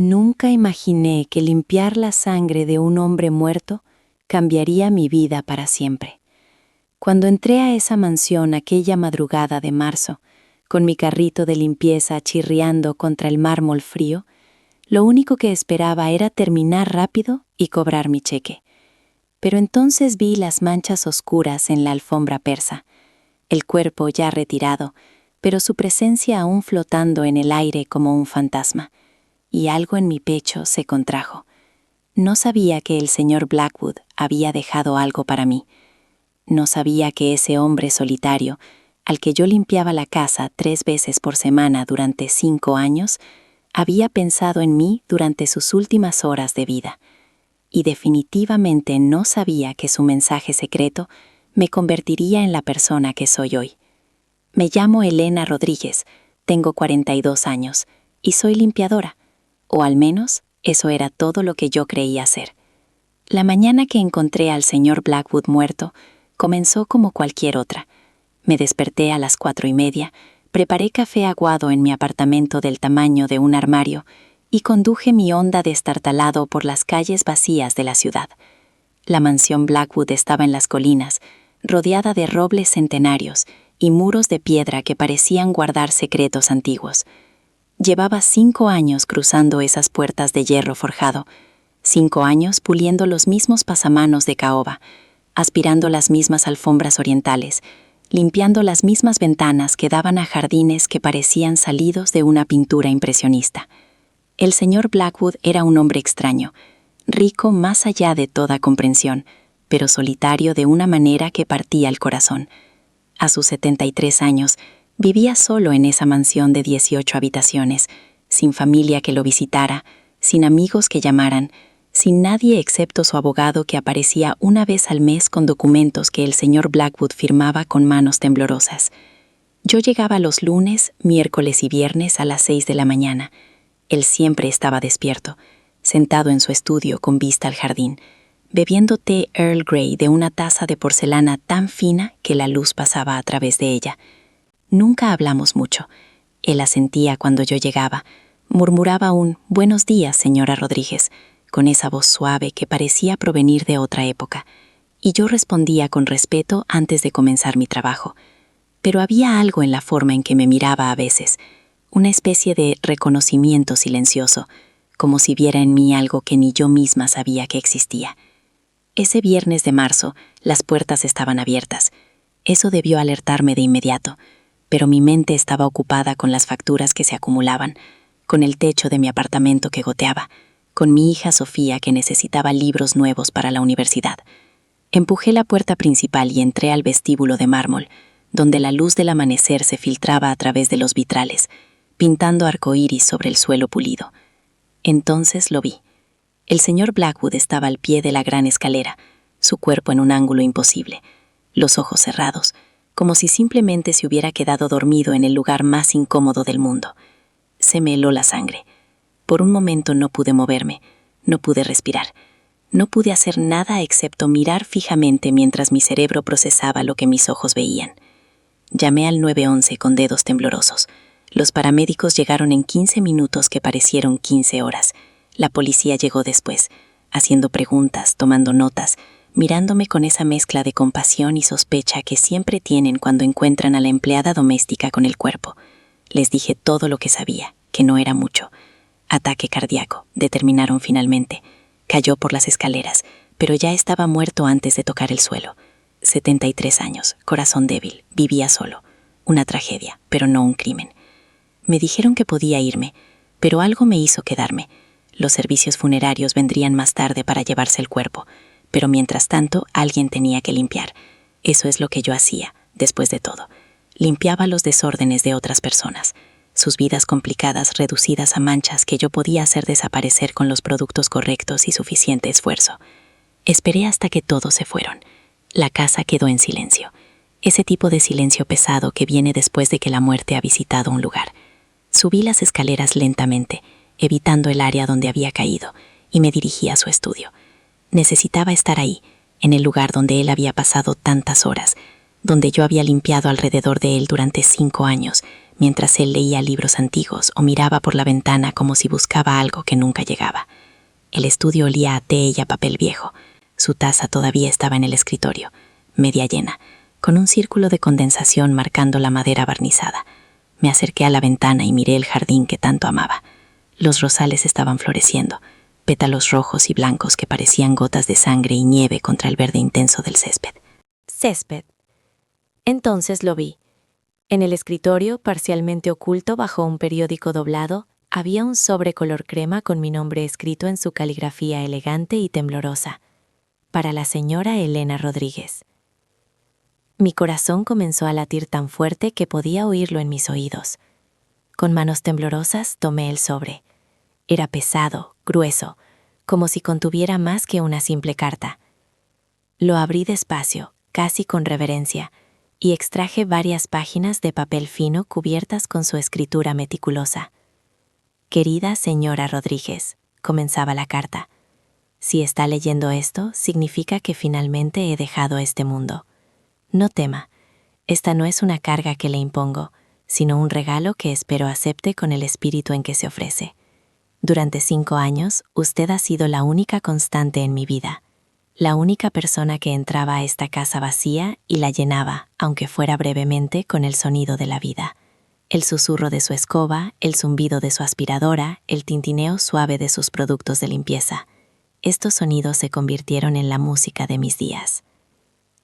Nunca imaginé que limpiar la sangre de un hombre muerto cambiaría mi vida para siempre. Cuando entré a esa mansión aquella madrugada de marzo, con mi carrito de limpieza chirriando contra el mármol frío, lo único que esperaba era terminar rápido y cobrar mi cheque. Pero entonces vi las manchas oscuras en la alfombra persa, el cuerpo ya retirado, pero su presencia aún flotando en el aire como un fantasma, y algo en mi pecho se contrajo. No sabía que el señor Blackwood había dejado algo para mí. No sabía que ese hombre solitario, al que yo limpiaba la casa 3 veces por semana durante 5 años, había pensado en mí durante sus últimas horas de vida. Y definitivamente no sabía que su mensaje secreto me convertiría en la persona que soy hoy. Me llamo Elena Rodríguez, tengo 42 años y soy limpiadora, o al menos eso era todo lo que yo creía ser. La mañana que encontré al señor Blackwood muerto comenzó como cualquier otra. Me desperté a las 4:30, preparé café aguado en mi apartamento del tamaño de un armario y conduje mi Honda destartalado por las calles vacías de la ciudad. La mansión Blackwood estaba en las colinas, rodeada de robles centenarios y muros de piedra que parecían guardar secretos antiguos. Llevaba 5 años cruzando esas puertas de hierro forjado, 5 años puliendo los mismos pasamanos de caoba, aspirando las mismas alfombras orientales, limpiando las mismas ventanas que daban a jardines que parecían salidos de una pintura impresionista. El señor Blackwood era un hombre extraño, rico más allá de toda comprensión, pero solitario de una manera que partía el corazón. A sus 73 años, vivía solo en esa mansión de 18 habitaciones, sin familia que lo visitara, sin amigos que llamaran, sin nadie excepto su abogado que aparecía una vez al mes con documentos que el señor Blackwood firmaba con manos temblorosas. Yo llegaba los lunes, miércoles y viernes a las 6 de la mañana. Él siempre estaba despierto, sentado en su estudio con vista al jardín, bebiendo té Earl Grey de una taza de porcelana tan fina que la luz pasaba a través de ella. Nunca hablamos mucho. Él asentía cuando yo llegaba, murmuraba un «Buenos días, señora Rodríguez», con esa voz suave que parecía provenir de otra época, y yo respondía con respeto antes de comenzar mi trabajo. Pero había algo en la forma en que me miraba a veces, una especie de reconocimiento silencioso, como si viera en mí algo que ni yo misma sabía que existía. Ese viernes de marzo, las puertas estaban abiertas. Eso debió alertarme de inmediato, pero mi mente estaba ocupada con las facturas que se acumulaban, con el techo de mi apartamento que goteaba, con mi hija Sofía que necesitaba libros nuevos para la universidad. Empujé la puerta principal y entré al vestíbulo de mármol, donde la luz del amanecer se filtraba a través de los vitrales, pintando arcoíris sobre el suelo pulido. Entonces lo vi. El señor Blackwood estaba al pie de la gran escalera, su cuerpo en un ángulo imposible, los ojos cerrados, como si simplemente se hubiera quedado dormido en el lugar más incómodo del mundo. Se me heló la sangre. Por un momento no pude moverme, no pude respirar. No pude hacer nada excepto mirar fijamente mientras mi cerebro procesaba lo que mis ojos veían. Llamé al 911 con dedos temblorosos. Los paramédicos llegaron en 15 minutos que parecieron 15 horas. La policía llegó después, haciendo preguntas, tomando notas, mirándome con esa mezcla de compasión y sospecha que siempre tienen cuando encuentran a la empleada doméstica con el cuerpo. Les dije todo lo que sabía, que no era mucho. Ataque cardíaco, determinaron finalmente. Cayó por las escaleras, pero ya estaba muerto antes de tocar el suelo. 73 años, corazón débil, vivía solo. Una tragedia, pero no un crimen. Me dijeron que podía irme, pero algo me hizo quedarme. Los servicios funerarios vendrían más tarde para llevarse el cuerpo, pero mientras tanto alguien tenía que limpiar. Eso es lo que yo hacía, después de todo. Limpiaba los desórdenes de otras personas, sus vidas complicadas reducidas a manchas que yo podía hacer desaparecer con los productos correctos y suficiente esfuerzo. Esperé hasta que todos se fueron. La casa quedó en silencio, ese tipo de silencio pesado que viene después de que la muerte ha visitado un lugar. Subí las escaleras lentamente, evitando el área donde había caído, y me dirigí a su estudio. Necesitaba estar ahí, en el lugar donde él había pasado tantas horas, donde yo había limpiado alrededor de él durante 5 años, mientras él leía libros antiguos o miraba por la ventana como si buscaba algo que nunca llegaba. El estudio olía a té y a papel viejo. Su taza todavía estaba en el escritorio, media llena, con un círculo de condensación marcando la madera barnizada. Me acerqué a la ventana y miré el jardín que tanto amaba. Los rosales estaban floreciendo, pétalos rojos y blancos que parecían gotas de sangre y nieve contra el verde intenso del césped. Césped. Entonces lo vi. En el escritorio, parcialmente oculto bajo un periódico doblado, había un sobre color crema con mi nombre escrito en su caligrafía elegante y temblorosa. Para la señora Elena Rodríguez. Mi corazón comenzó a latir tan fuerte que podía oírlo en mis oídos. Con manos temblorosas tomé el sobre. Era pesado, grueso, como si contuviera más que una simple carta. Lo abrí despacio, casi con reverencia, y extraje varias páginas de papel fino cubiertas con su escritura meticulosa. «Querida señora Rodríguez», comenzaba la carta. «Si está leyendo esto, significa que finalmente he dejado este mundo. No tema, esta no es una carga que le impongo, sino un regalo que espero acepte con el espíritu en que se ofrece. Durante 5 años, usted ha sido la única constante en mi vida, la única persona que entraba a esta casa vacía y la llenaba, aunque fuera brevemente, con el sonido de la vida. El susurro de su escoba, el zumbido de su aspiradora, el tintineo suave de sus productos de limpieza. Estos sonidos se convirtieron en la música de mis días.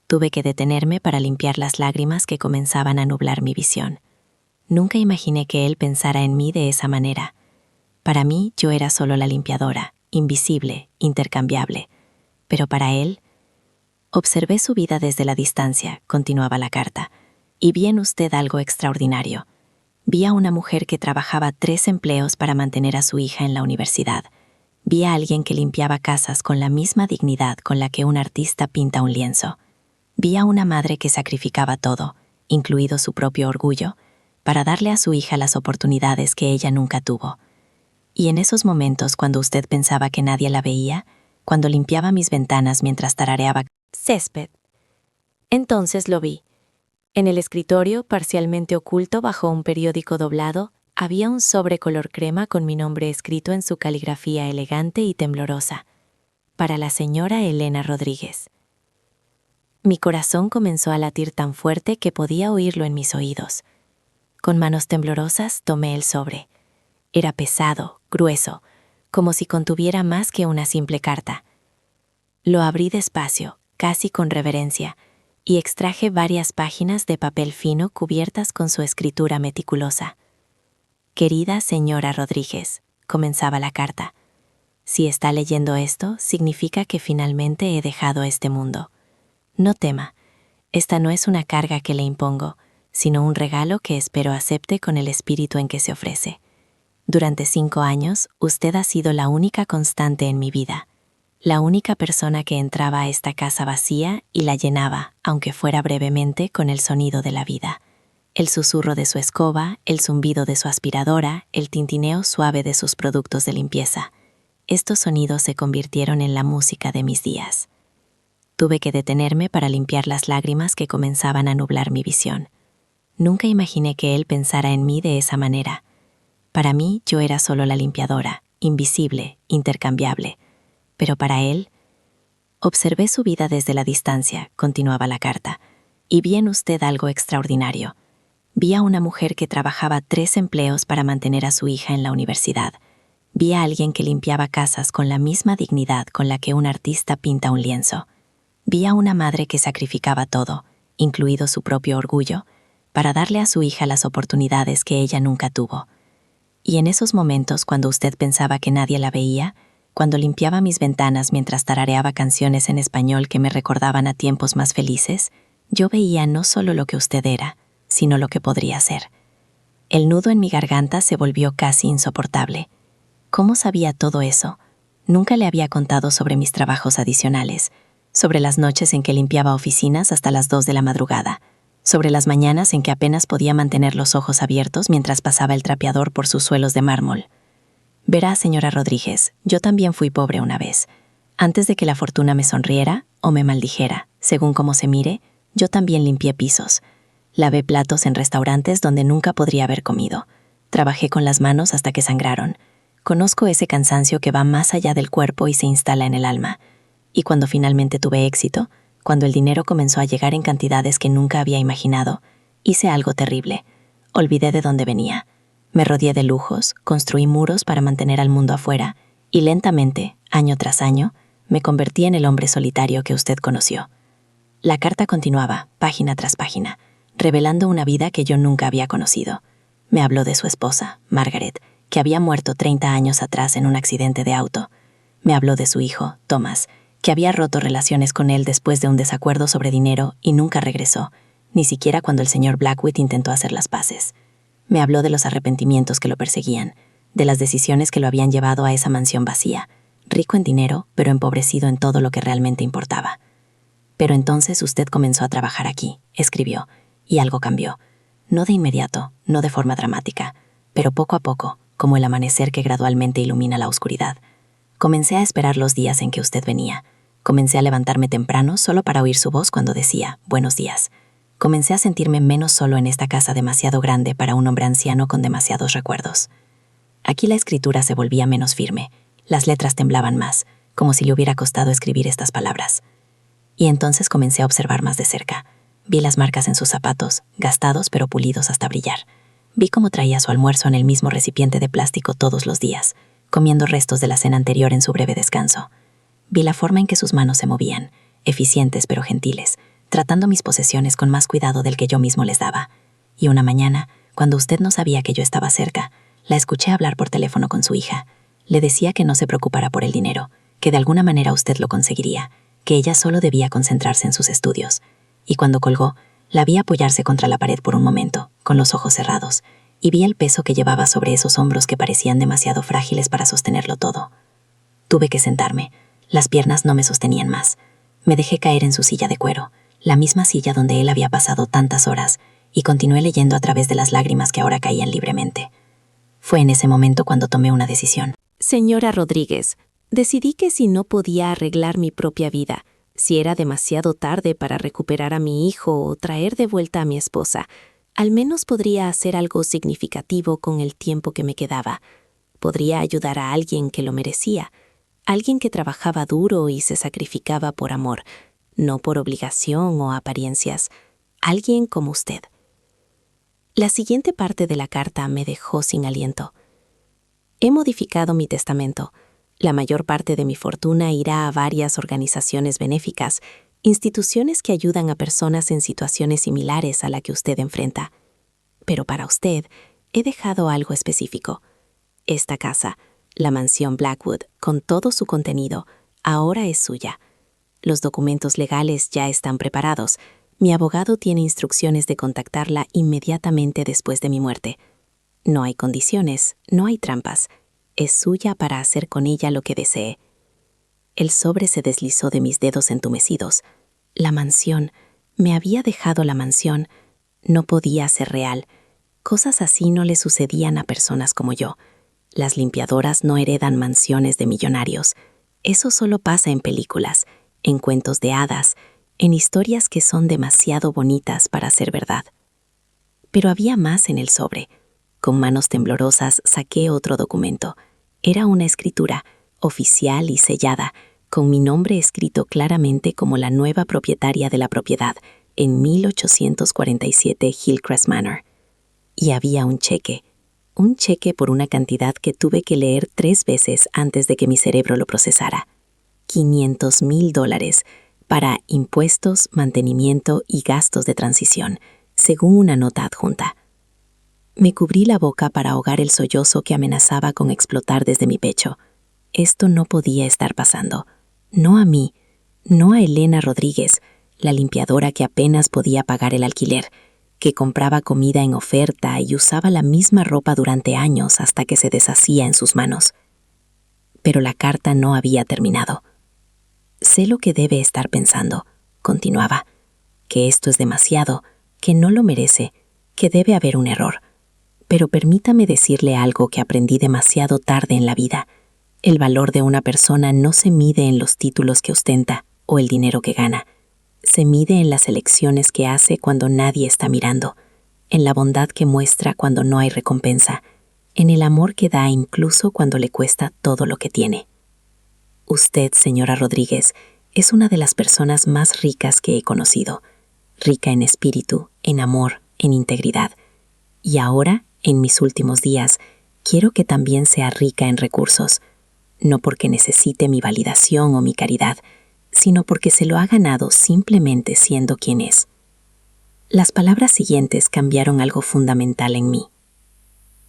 Tuve que detenerme para limpiar las lágrimas que comenzaban a nublar mi visión. Nunca imaginé que él pensara en mí de esa manera. Para mí, yo era solo la limpiadora, invisible, intercambiable. Pero para él, observé su vida desde la distancia, continuaba la carta, y vi en usted algo extraordinario. Vi a una mujer que trabajaba 3 empleos para mantener a su hija en la universidad. Vi a alguien que limpiaba casas con la misma dignidad con la que un artista pinta un lienzo. Vi a una madre que sacrificaba todo, incluido su propio orgullo, para darle a su hija las oportunidades que ella nunca tuvo. Y en esos momentos, cuando usted pensaba que nadie la veía, cuando limpiaba mis ventanas mientras tarareaba «Césped». Entonces lo vi. En el escritorio, parcialmente oculto bajo un periódico doblado, había un sobre color crema con mi nombre escrito en su caligrafía elegante y temblorosa. Para la señora Elena Rodríguez. Mi corazón comenzó a latir tan fuerte que podía oírlo en mis oídos. Con manos temblorosas tomé el sobre. Era pesado, grueso, como si contuviera más que una simple carta. Lo abrí despacio, casi con reverencia, y extraje varias páginas de papel fino cubiertas con su escritura meticulosa. «Querida señora Rodríguez», comenzaba la carta. «Si está leyendo esto, significa que finalmente he dejado este mundo. No tema, esta no es una carga que le impongo, sino un regalo que espero acepte con el espíritu en que se ofrece. Durante 5 años, usted ha sido la única constante en mi vida, la única persona que entraba a esta casa vacía y la llenaba, aunque fuera brevemente, con el sonido de la vida. El susurro de su escoba, el zumbido de su aspiradora, el tintineo suave de sus productos de limpieza. Estos sonidos se convirtieron en la música de mis días. Tuve que detenerme para limpiar las lágrimas que comenzaban a nublar mi visión. Nunca imaginé que él pensara en mí de esa manera. Para mí, yo era solo la limpiadora, invisible, intercambiable. Pero para él, observé su vida desde la distancia, continuaba la carta, y vi en usted algo extraordinario. Vi a una mujer que trabajaba 3 empleos para mantener a su hija en la universidad. Vi a alguien que limpiaba casas con la misma dignidad con la que un artista pinta un lienzo. Vi a una madre que sacrificaba todo, incluido su propio orgullo, para darle a su hija las oportunidades que ella nunca tuvo. Y en esos momentos, cuando usted pensaba que nadie la veía, cuando limpiaba mis ventanas mientras tarareaba canciones en español que me recordaban a tiempos más felices, yo veía no solo lo que usted era, sino lo que podría ser. El nudo en mi garganta se volvió casi insoportable. ¿Cómo sabía todo eso? Nunca le había contado sobre mis trabajos adicionales, sobre las noches en que limpiaba oficinas hasta las 2 de la madrugada, sobre las mañanas en que apenas podía mantener los ojos abiertos mientras pasaba el trapeador por sus suelos de mármol. Verá, señora Rodríguez, yo también fui pobre una vez. Antes de que la fortuna me sonriera o me maldijera, según cómo se mire, yo también limpié pisos. Lavé platos en restaurantes donde nunca podría haber comido. Trabajé con las manos hasta que sangraron. Conozco ese cansancio que va más allá del cuerpo y se instala en el alma. Y cuando finalmente tuve éxito, cuando el dinero comenzó a llegar en cantidades que nunca había imaginado, hice algo terrible. Olvidé de dónde venía. Me rodeé de lujos, construí muros para mantener al mundo afuera, y lentamente, año tras año, me convertí en el hombre solitario que usted conoció. La carta continuaba, página tras página, revelando una vida que yo nunca había conocido. Me habló de su esposa, Margaret, que había muerto 30 años atrás en un accidente de auto. Me habló de su hijo, Thomas, que había roto relaciones con él después de un desacuerdo sobre dinero y nunca regresó, ni siquiera cuando el señor Blackwood intentó hacer las paces. Me habló de los arrepentimientos que lo perseguían, de las decisiones que lo habían llevado a esa mansión vacía, rico en dinero, pero empobrecido en todo lo que realmente importaba. Pero entonces usted comenzó a trabajar aquí, escribió, y algo cambió. No de inmediato, no de forma dramática, pero poco a poco, como el amanecer que gradualmente ilumina la oscuridad. Comencé a esperar los días en que usted venía. Comencé a levantarme temprano solo para oír su voz cuando decía, buenos días. Comencé a sentirme menos solo en esta casa demasiado grande para un hombre anciano con demasiados recuerdos. Aquí la escritura se volvía menos firme. Las letras temblaban más, como si le hubiera costado escribir estas palabras. Y entonces comencé a observar más de cerca. Vi las marcas en sus zapatos, gastados pero pulidos hasta brillar. Vi cómo traía su almuerzo en el mismo recipiente de plástico todos los días, comiendo restos de la cena anterior en su breve descanso. Vi la forma en que sus manos se movían, eficientes pero gentiles, tratando mis posesiones con más cuidado del que yo mismo les daba. Y una mañana, cuando usted no sabía que yo estaba cerca, la escuché hablar por teléfono con su hija. Le decía que no se preocupara por el dinero, que de alguna manera usted lo conseguiría, que ella solo debía concentrarse en sus estudios. Y cuando colgó, la vi apoyarse contra la pared por un momento, con los ojos cerrados, y vi el peso que llevaba sobre esos hombros que parecían demasiado frágiles para sostenerlo todo. Tuve que sentarme. Las piernas no me sostenían más. Me dejé caer en su silla de cuero, la misma silla donde él había pasado tantas horas, y continué leyendo a través de las lágrimas que ahora caían libremente. Fue en ese momento cuando tomé una decisión. Señora Rodríguez, decidí que si no podía arreglar mi propia vida, si era demasiado tarde para recuperar a mi hijo o traer de vuelta a mi esposa, al menos podría hacer algo significativo con el tiempo que me quedaba. Podría ayudar a alguien que lo merecía, alguien que trabajaba duro y se sacrificaba por amor, no por obligación o apariencias, alguien como usted. La siguiente parte de la carta me dejó sin aliento. He modificado mi testamento. La mayor parte de mi fortuna irá a varias organizaciones benéficas, instituciones que ayudan a personas en situaciones similares a la que usted enfrenta. Pero para usted, he dejado algo específico. Esta casa, la mansión Blackwood, con todo su contenido, ahora es suya. Los documentos legales ya están preparados. Mi abogado tiene instrucciones de contactarla inmediatamente después de mi muerte. No hay condiciones, no hay trampas. Es suya para hacer con ella lo que desee. El sobre se deslizó de mis dedos entumecidos. La mansión, me había dejado la mansión. No podía ser real. Cosas así no le sucedían a personas como yo. Las limpiadoras no heredan mansiones de millonarios. Eso solo pasa en películas, en cuentos de hadas, en historias que son demasiado bonitas para ser verdad. Pero había más en el sobre. Con manos temblorosas saqué otro documento. Era una escritura, oficial y sellada, con mi nombre escrito claramente como la nueva propietaria de la propiedad, en 1847 Hillcrest Manor. Y había un cheque por una cantidad que tuve que leer 3 veces antes de que mi cerebro lo procesara. $500,000 para impuestos, mantenimiento y gastos de transición, según una nota adjunta. Me cubrí la boca para ahogar el sollozo que amenazaba con explotar desde mi pecho. Esto no podía estar pasando. No a mí, no a Elena Rodríguez, la limpiadora que apenas podía pagar el alquiler, que compraba comida en oferta y usaba la misma ropa durante años hasta que se deshacía en sus manos. Pero la carta no había terminado. Sé lo que debe estar pensando, continuaba, que esto es demasiado, que no lo merece, que debe haber un error. Pero permítame decirle algo que aprendí demasiado tarde en la vida. El valor de una persona no se mide en los títulos que ostenta o el dinero que gana. se mide en las elecciones que hace cuando nadie está mirando, en la bondad que muestra cuando no hay recompensa, en el amor que da incluso cuando le cuesta todo lo que tiene. Usted, señora Rodríguez, es una de las personas más ricas que he conocido, rica en espíritu, en amor, en integridad. Y ahora, en mis últimos días, quiero que también sea rica en recursos, no porque necesite mi validación o mi caridad, sino porque se lo ha ganado simplemente siendo quien es. Las palabras siguientes cambiaron algo fundamental en mí.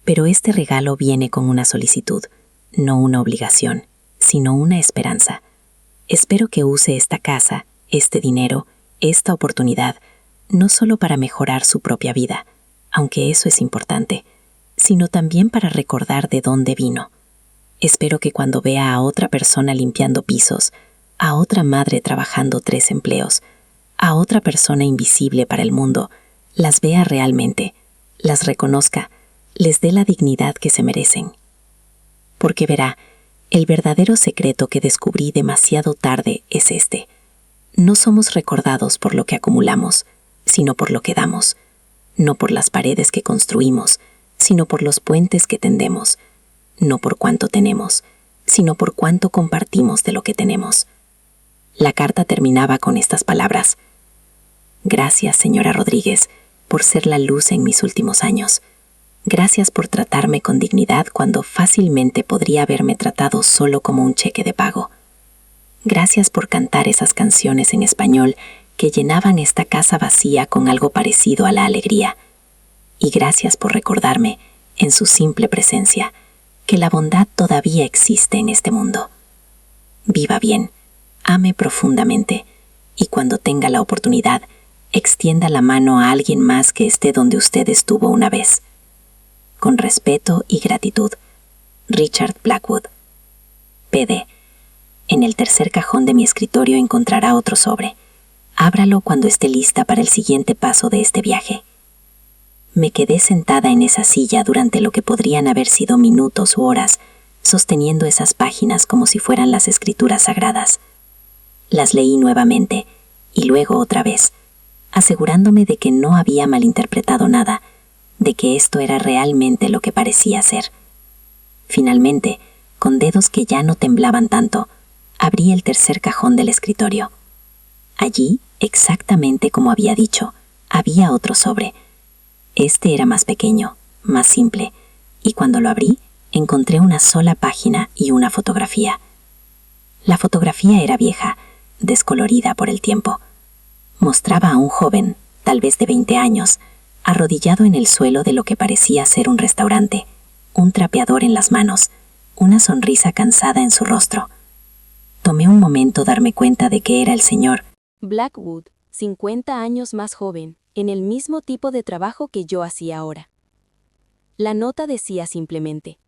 Pero este regalo viene con una solicitud, no una obligación, sino una esperanza. Espero que use esta casa, este dinero, esta oportunidad, no solo para mejorar su propia vida, aunque eso es importante, sino también para recordar de dónde vino. Espero que cuando vea a otra persona limpiando pisos, a otra madre trabajando 3 empleos, a otra persona invisible para el mundo, las vea realmente, las reconozca, les dé la dignidad que se merecen. Porque verá, el verdadero secreto que descubrí demasiado tarde es este. No somos recordados por lo que acumulamos, sino por lo que damos, no por las paredes que construimos, sino por los puentes que tendemos, no por cuánto tenemos, sino por cuánto compartimos de lo que tenemos. La carta terminaba con estas palabras: Gracias, señora Rodríguez, por ser la luz en mis últimos años. Gracias por tratarme con dignidad cuando fácilmente podría haberme tratado solo como un cheque de pago. Gracias por cantar esas canciones en español que llenaban esta casa vacía con algo parecido a la alegría. Y gracias por recordarme, en su simple presencia, que la bondad todavía existe en este mundo. Viva bien, ame profundamente, y cuando tenga la oportunidad, extienda la mano a alguien más que esté donde usted estuvo una vez. Con respeto y gratitud, Richard Blackwood. PD. En el tercer cajón de mi escritorio encontrará otro sobre. Ábralo cuando esté lista para el siguiente paso de este viaje. Me quedé sentada en esa silla durante lo que podrían haber sido minutos u horas, sosteniendo esas páginas como si fueran las escrituras sagradas. Las leí nuevamente y luego otra vez, asegurándome de que no había malinterpretado nada, de que esto era realmente lo que parecía ser. Finalmente, con dedos que ya no temblaban tanto, abrí el tercer cajón del escritorio. Allí, exactamente como había dicho, había otro sobre. Este era más pequeño, más simple, y cuando lo abrí, encontré una sola página y una fotografía. La fotografía era vieja, descolorida por el tiempo. Mostraba a un joven, tal vez de 20 años, arrodillado en el suelo de lo que parecía ser un restaurante, un trapeador en las manos, una sonrisa cansada en su rostro. Tomé un momento darme cuenta de que era el señor Blackwood, 50 años más joven, en el mismo tipo de trabajo que yo hacía ahora. La nota decía simplemente: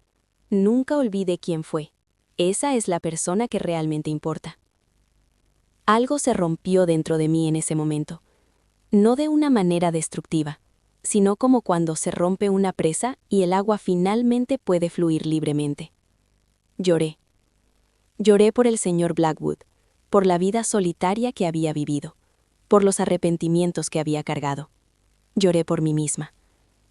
nunca olvide quién fue. Esa es la persona que realmente importa. Algo se rompió dentro de mí en ese momento, no de una manera destructiva, sino como cuando se rompe una presa y el agua finalmente puede fluir libremente. Lloré. Lloré por el señor Blackwood, por la vida solitaria que había vivido, por los arrepentimientos que había cargado. Lloré por mí misma,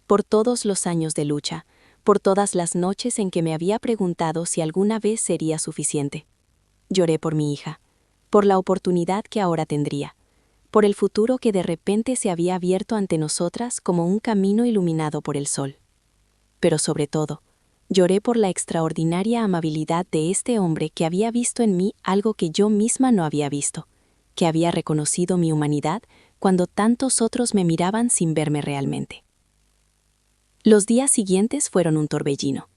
por todos los años de lucha, por todas las noches en que me había preguntado si alguna vez sería suficiente. Lloré por mi hija, por la oportunidad que ahora tendría, por el futuro que de repente se había abierto ante nosotras como un camino iluminado por el sol. Pero sobre todo, lloré por la extraordinaria amabilidad de este hombre que había visto en mí algo que yo misma no había visto, que había reconocido mi humanidad cuando tantos otros me miraban sin verme realmente. Los días siguientes fueron un torbellino.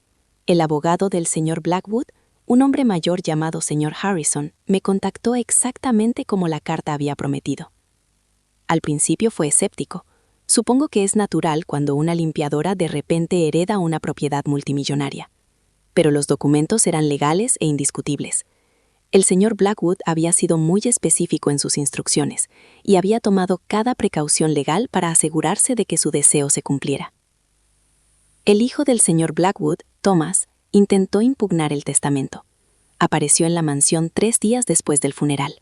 El abogado del señor Blackwood, un hombre mayor llamado señor Harrison, me contactó exactamente como la carta había prometido. Al principio fue escéptico. Supongo que es natural cuando una limpiadora de repente hereda una propiedad multimillonaria. Pero los documentos eran legales e indiscutibles. El señor Blackwood había sido muy específico en sus instrucciones y había tomado cada precaución legal para asegurarse de que su deseo se cumpliera. El hijo del señor Blackwood, Thomas, intentó impugnar el testamento. Apareció en la mansión 3 días después del funeral.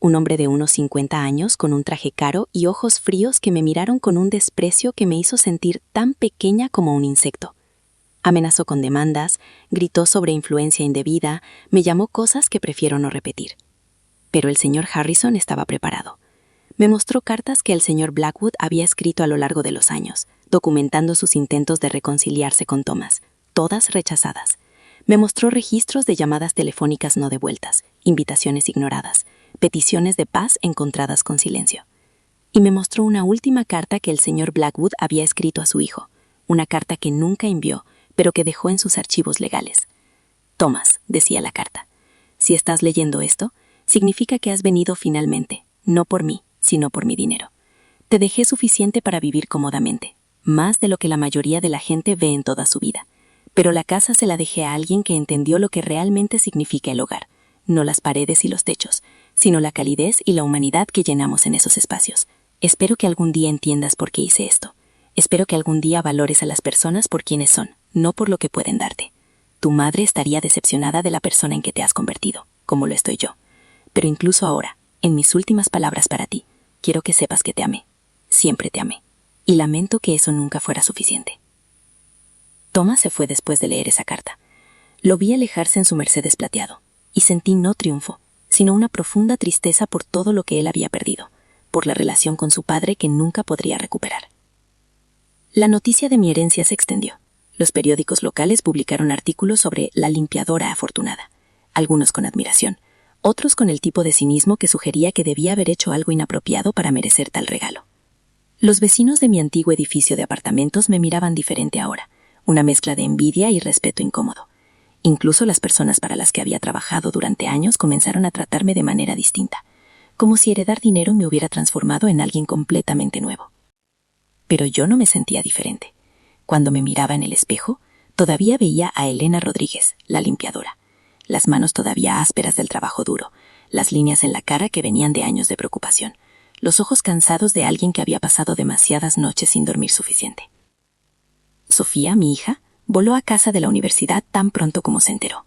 un hombre de unos 50 años con un traje caro y ojos fríos que me miraron con un desprecio que me hizo sentir tan pequeña como un insecto. Amenazó con demandas, gritó sobre influencia indebida, me llamó cosas que prefiero no repetir. Pero el señor Harrison estaba preparado. Me mostró cartas que el señor Blackwood había escrito a lo largo de los años, documentando sus intentos de reconciliarse con Thomas, todas rechazadas. Me mostró registros de llamadas telefónicas no devueltas, invitaciones ignoradas, peticiones de paz encontradas con silencio. Y me mostró una última carta que el señor Blackwood había escrito a su hijo, una carta que nunca envió, pero que dejó en sus archivos legales. Thomas, decía la carta, si estás leyendo esto, significa que has venido finalmente, no por mí, sino por mi dinero. Te dejé suficiente para vivir cómodamente, más de lo que la mayoría de la gente ve en toda su vida. Pero la casa se la dejé a alguien que entendió lo que realmente significa el hogar, no las paredes y los techos, sino la calidez y la humanidad que llenamos en esos espacios. Espero que algún día entiendas por qué hice esto. Espero que algún día valores a las personas por quienes son, no por lo que pueden darte. Tu madre estaría decepcionada de la persona en que te has convertido, como lo estoy yo. Pero incluso ahora, en mis últimas palabras para ti, quiero que sepas que te amé. Siempre te amé. Y lamento que eso nunca fuera suficiente. Thomas se fue después de leer esa carta. Lo vi alejarse en su Mercedes plateado, y sentí no triunfo, sino una profunda tristeza por todo lo que él había perdido, por la relación con su padre que nunca podría recuperar. La noticia de mi herencia se extendió. Los periódicos locales publicaron artículos sobre la limpiadora afortunada, algunos con admiración, otros con el tipo de cinismo que sugería que debía haber hecho algo inapropiado para merecer tal regalo. Los vecinos de mi antiguo edificio de apartamentos me miraban diferente ahora, una mezcla de envidia y respeto incómodo. Incluso las personas para las que había trabajado durante años comenzaron a tratarme de manera distinta, como si heredar dinero me hubiera transformado en alguien completamente nuevo. Pero yo no me sentía diferente. Cuando me miraba en el espejo, todavía veía a Elena Rodríguez, la limpiadora, las manos todavía ásperas del trabajo duro, las líneas en la cara que venían de años de preocupación, los ojos cansados de alguien que había pasado demasiadas noches sin dormir suficiente. Sofía, mi hija, voló a casa de la universidad tan pronto como se enteró.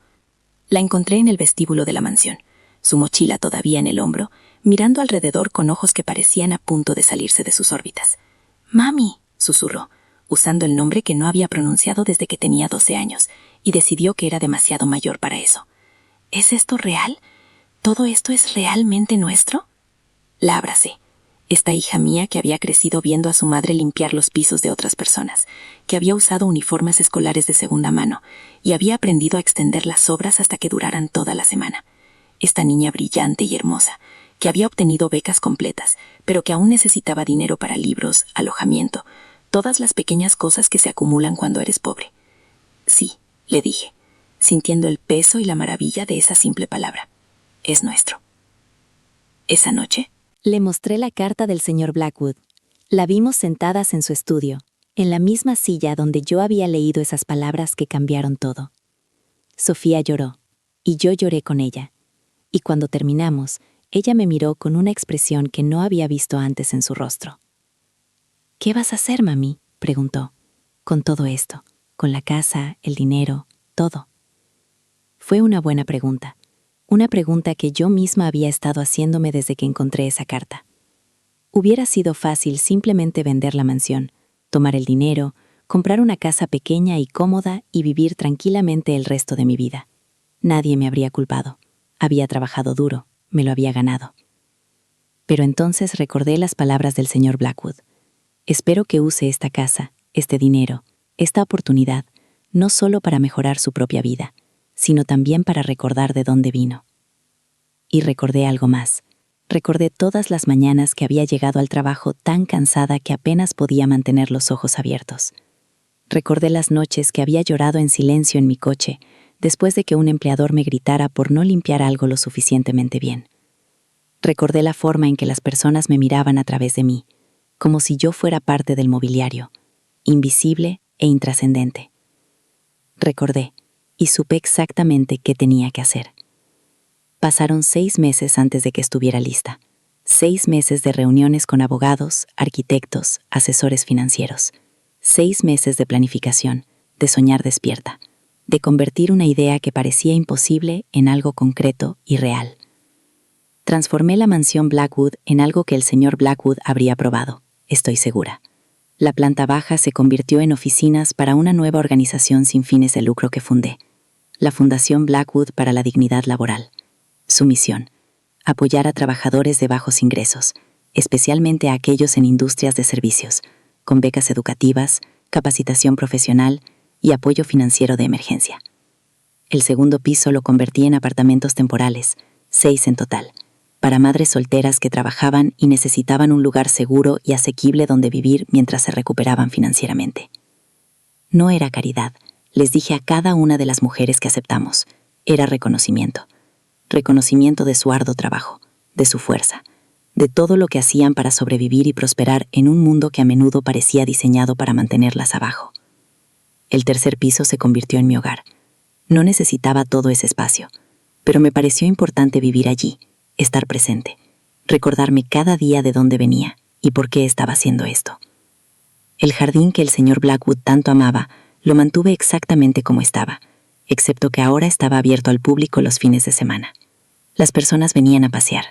La encontré en el vestíbulo de la mansión, su mochila todavía en el hombro, mirando alrededor con ojos que parecían a punto de salirse de sus órbitas. «Mami», susurró, usando el nombre que no había pronunciado desde que tenía 12 años, y decidió que era demasiado mayor para eso. «¿Es esto real? ¿Todo esto es realmente nuestro?» La abracé. Esta hija mía que había crecido viendo a su madre limpiar los pisos de otras personas, que había usado uniformes escolares de segunda mano y había aprendido a extender las sobras hasta que duraran toda la semana. Esta niña brillante y hermosa, que había obtenido becas completas, pero que aún necesitaba dinero para libros, alojamiento, todas las pequeñas cosas que se acumulan cuando eres pobre. «Sí», le dije, sintiendo el peso y la maravilla de esa simple palabra. «Es nuestro». Esa noche, le mostré la carta del señor Blackwood. La vimos sentadas en su estudio, en la misma silla donde yo había leído esas palabras que cambiaron todo. Sofía lloró, y yo lloré con ella. Y cuando terminamos, ella me miró con una expresión que no había visto antes en su rostro. «¿Qué vas a hacer, mami?», preguntó. «Con todo esto, con la casa, el dinero, todo». Fue una buena pregunta. Una pregunta que yo misma había estado haciéndome desde que encontré esa carta. Hubiera sido fácil simplemente vender la mansión, tomar el dinero, comprar una casa pequeña y cómoda y vivir tranquilamente el resto de mi vida. Nadie me habría culpado. Había trabajado duro, me lo había ganado. Pero entonces recordé las palabras del señor Blackwood. Espero que use esta casa, este dinero, esta oportunidad, no solo para mejorar su propia vida, sino también para recordar de dónde vino. Y recordé algo más. Recordé todas las mañanas que había llegado al trabajo tan cansada que apenas podía mantener los ojos abiertos. Recordé las noches que había llorado en silencio en mi coche, después de que un empleador me gritara por no limpiar algo lo suficientemente bien. Recordé la forma en que las personas me miraban a través de mí, como si yo fuera parte del mobiliario, invisible e intrascendente. Recordé, y supe exactamente qué tenía que hacer. Pasaron 6 meses antes de que estuviera lista. 6 meses de reuniones con abogados, arquitectos, asesores financieros. 6 meses de planificación, de soñar despierta, de convertir una idea que parecía imposible en algo concreto y real. Transformé la mansión Blackwood en algo que el señor Blackwood habría aprobado, estoy segura. La planta baja se convirtió en oficinas para una nueva organización sin fines de lucro que fundé, la Fundación Blackwood para la Dignidad Laboral. Su misión: apoyar a trabajadores de bajos ingresos, especialmente a aquellos en industrias de servicios, con becas educativas, capacitación profesional y apoyo financiero de emergencia. El segundo piso lo convertí en apartamentos temporales, 6 en total, para madres solteras que trabajaban y necesitaban un lugar seguro y asequible donde vivir mientras se recuperaban financieramente. No era caridad, les dije a cada una de las mujeres que aceptamos, era reconocimiento. Reconocimiento de su arduo trabajo, de su fuerza, de todo lo que hacían para sobrevivir y prosperar en un mundo que a menudo parecía diseñado para mantenerlas abajo. El tercer piso se convirtió en mi hogar. No necesitaba todo ese espacio, pero me pareció importante vivir allí, estar presente, recordarme cada día de dónde venía y por qué estaba haciendo esto. El jardín que el señor Blackwood tanto amaba lo mantuve exactamente como estaba, excepto que ahora estaba abierto al público los fines de semana. Las personas venían a pasear,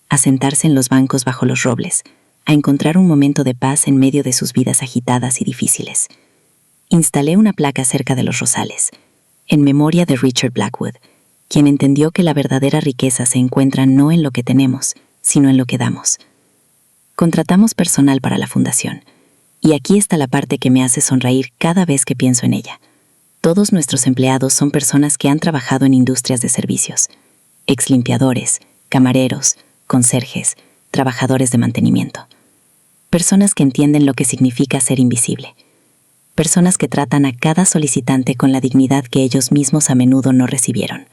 a sentarse en los bancos bajo los robles, a encontrar un momento de paz en medio de sus vidas agitadas y difíciles. Instalé una placa cerca de los rosales, en memoria de Richard Blackwood, quien entendió que la verdadera riqueza se encuentra no en lo que tenemos, sino en lo que damos. Contratamos personal para la fundación, y aquí está la parte que me hace sonreír cada vez que pienso en ella. Todos nuestros empleados son personas que han trabajado en industrias de servicios, exlimpiadores, camareros, conserjes, trabajadores de mantenimiento. Personas que entienden lo que significa ser invisible. Personas que tratan a cada solicitante con la dignidad que ellos mismos a menudo no recibieron.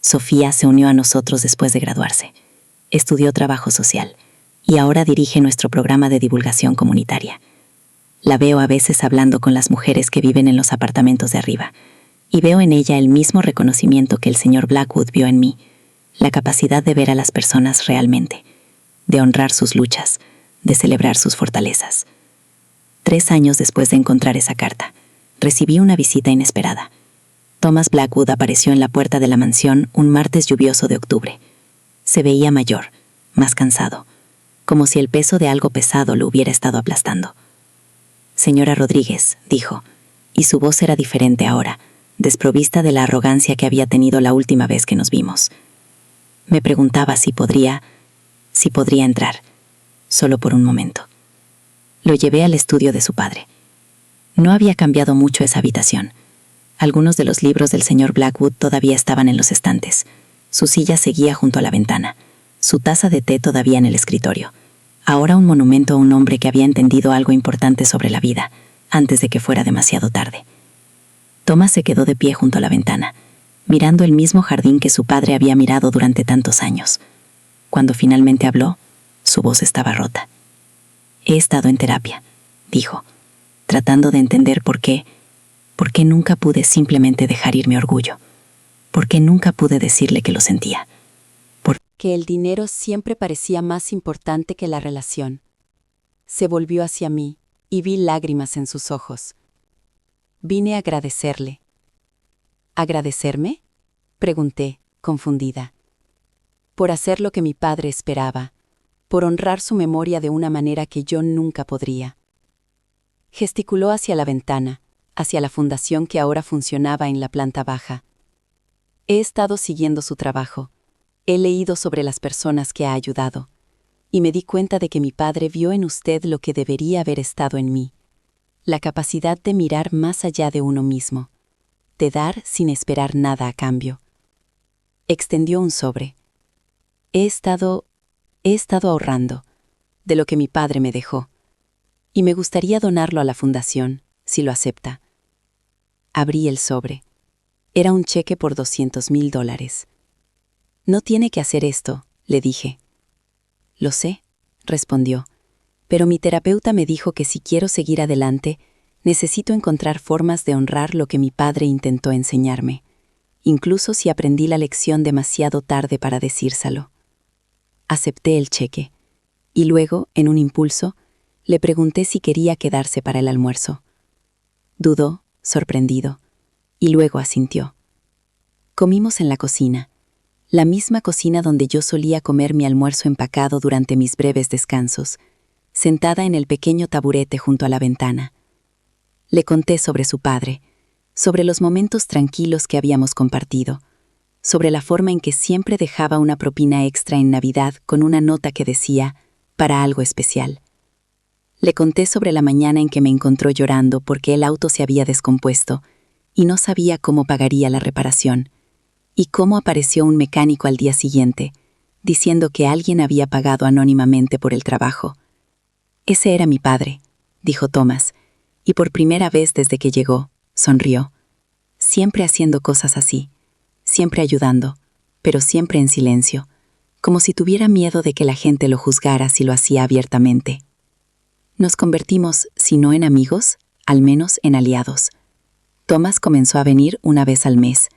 Sofía se unió a nosotros después de graduarse. Estudió trabajo social y ahora dirige nuestro programa de divulgación comunitaria. La veo a veces hablando con las mujeres que viven en los apartamentos de arriba y veo en ella el mismo reconocimiento que el señor Blackwood vio en mí, la capacidad de ver a las personas realmente, de honrar sus luchas, de celebrar sus fortalezas. 3 años después de encontrar esa carta, recibí una visita inesperada. Thomas Blackwood apareció en la puerta de la mansión un martes lluvioso de octubre. Se veía mayor, más cansado, como si el peso de algo pesado lo hubiera estado aplastando. «Señora Rodríguez», dijo, y su voz era diferente ahora, desprovista de la arrogancia que había tenido la última vez que nos vimos. Me preguntaba si podría entrar, solo por un momento. Lo llevé al estudio de su padre. No había cambiado mucho esa habitación. Algunos de los libros del señor Blackwood todavía estaban en los estantes. Su silla seguía junto a la ventana, su taza de té todavía en el escritorio. Ahora un monumento a un hombre que había entendido algo importante sobre la vida, antes de que fuera demasiado tarde. Thomas se quedó de pie junto a la ventana, mirando el mismo jardín que su padre había mirado durante tantos años. Cuando finalmente habló, su voz estaba rota. «He estado en terapia», dijo, tratando de entender por qué nunca pude simplemente dejar ir mi orgullo, por qué nunca pude decirle que lo sentía. Que el dinero siempre parecía más importante que la relación. Se volvió hacia mí y vi lágrimas en sus ojos. Vine a agradecerle. ¿Agradecerme?, pregunté, confundida. Por hacer lo que mi padre esperaba, por honrar su memoria de una manera que yo nunca podría. Gesticuló hacia la ventana, hacia la fundación que ahora funcionaba en la planta baja. He estado siguiendo su trabajo. He leído sobre las personas que ha ayudado, y me di cuenta de que mi padre vio en usted lo que debería haber estado en mí, la capacidad de mirar más allá de uno mismo, de dar sin esperar nada a cambio. Extendió un sobre. He estado ahorrando, de lo que mi padre me dejó, y me gustaría donarlo a la fundación, si lo acepta. Abrí el sobre. Era un cheque por $200,000. «No tiene que hacer esto», le dije. «Lo sé», respondió, «pero mi terapeuta me dijo que si quiero seguir adelante, necesito encontrar formas de honrar lo que mi padre intentó enseñarme, incluso si aprendí la lección demasiado tarde para decírselo». Acepté el cheque, y luego, en un impulso, le pregunté si quería quedarse para el almuerzo. Dudó, sorprendido, y luego asintió. Comimos en la cocina. la misma cocina donde yo solía comer mi almuerzo empacado durante mis breves descansos, sentada en el pequeño taburete junto a la ventana. Le conté sobre su padre, sobre los momentos tranquilos que habíamos compartido, sobre la forma en que siempre dejaba una propina extra en Navidad con una nota que decía, para algo especial. Le conté sobre la mañana en que me encontró llorando porque el auto se había descompuesto y no sabía cómo pagaría la reparación, y cómo apareció un mecánico al día siguiente, diciendo que alguien había pagado anónimamente por el trabajo. Ese era mi padre, dijo Thomas, y por primera vez desde que llegó, sonrió. Siempre haciendo cosas así, siempre ayudando, pero siempre en silencio, como si tuviera miedo de que la gente lo juzgara si lo hacía abiertamente. Nos convertimos, si no en amigos, al menos en aliados. Thomas comenzó a venir una vez al mes,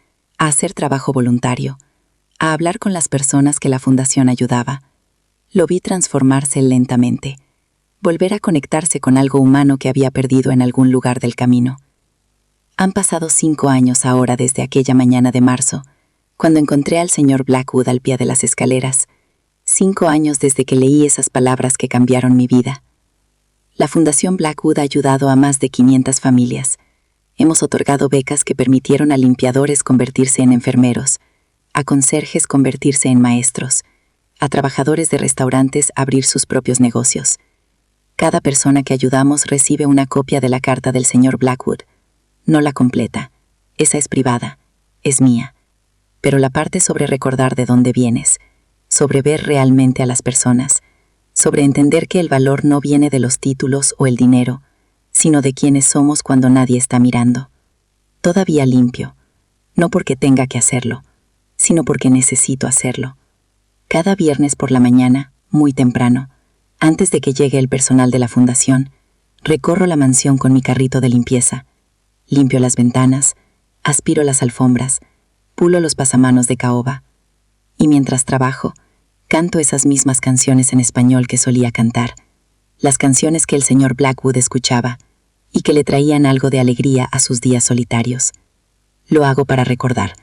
a hacer trabajo voluntario, a hablar con las personas que la fundación ayudaba. Lo vi transformarse lentamente, volver a conectarse con algo humano que había perdido en algún lugar del camino. Han pasado 5 años ahora desde aquella mañana de marzo, cuando encontré al señor Blackwood al pie de las escaleras. 5 años desde que leí esas palabras que cambiaron mi vida. La Fundación Blackwood ha ayudado a más de 500 familias. Hemos otorgado becas que permitieron a limpiadores convertirse en enfermeros, a conserjes convertirse en maestros, a trabajadores de restaurantes abrir sus propios negocios. Cada persona que ayudamos recibe una copia de la carta del señor Blackwood. No la completa. Esa es privada. Es mía. Pero la parte sobre recordar de dónde vienes, sobre ver realmente a las personas, sobre entender que el valor no viene de los títulos o el dinero, sino de quiénes somos cuando nadie está mirando. Todavía limpio, no porque tenga que hacerlo, sino porque necesito hacerlo. Cada viernes por la mañana, muy temprano, antes de que llegue el personal de la fundación, recorro la mansión con mi carrito de limpieza. Limpio las ventanas, aspiro las alfombras, pulo los pasamanos de caoba. Y mientras trabajo, canto esas mismas canciones en español que solía cantar, las canciones que el señor Blackwood escuchaba y que le traían algo de alegría a sus días solitarios. Lo hago para recordar,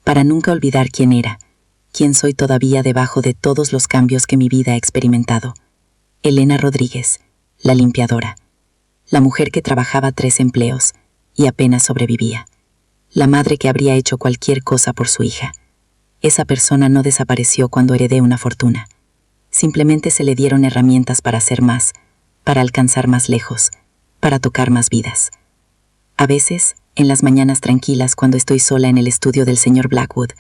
para nunca olvidar quién era, quién soy todavía debajo de todos los cambios que mi vida ha experimentado. Elena Rodríguez, la limpiadora, la mujer que trabajaba 3 empleos y apenas sobrevivía, la madre que habría hecho cualquier cosa por su hija. Esa persona no desapareció cuando heredé una fortuna. Simplemente se le dieron herramientas para hacer más, para alcanzar más lejos, para tocar más vidas. A veces, en las mañanas tranquilas cuando estoy sola en el estudio del señor Blackwood,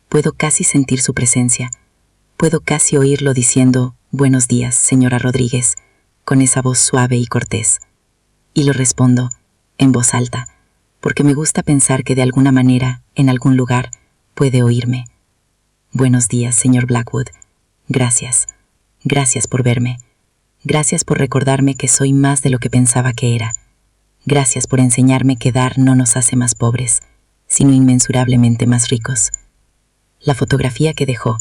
puedo casi sentir su presencia. Puedo casi oírlo diciendo, «Buenos días, señora Rodríguez», con esa voz suave y cortés. Y lo respondo, en voz alta, porque me gusta pensar que de alguna manera, en algún lugar, puede oírme. «Buenos días, señor Blackwood. Gracias. Gracias por verme. Gracias por recordarme que soy más de lo que pensaba que era. Gracias por enseñarme que dar no nos hace más pobres, sino inmensurablemente más ricos». La fotografía que dejó,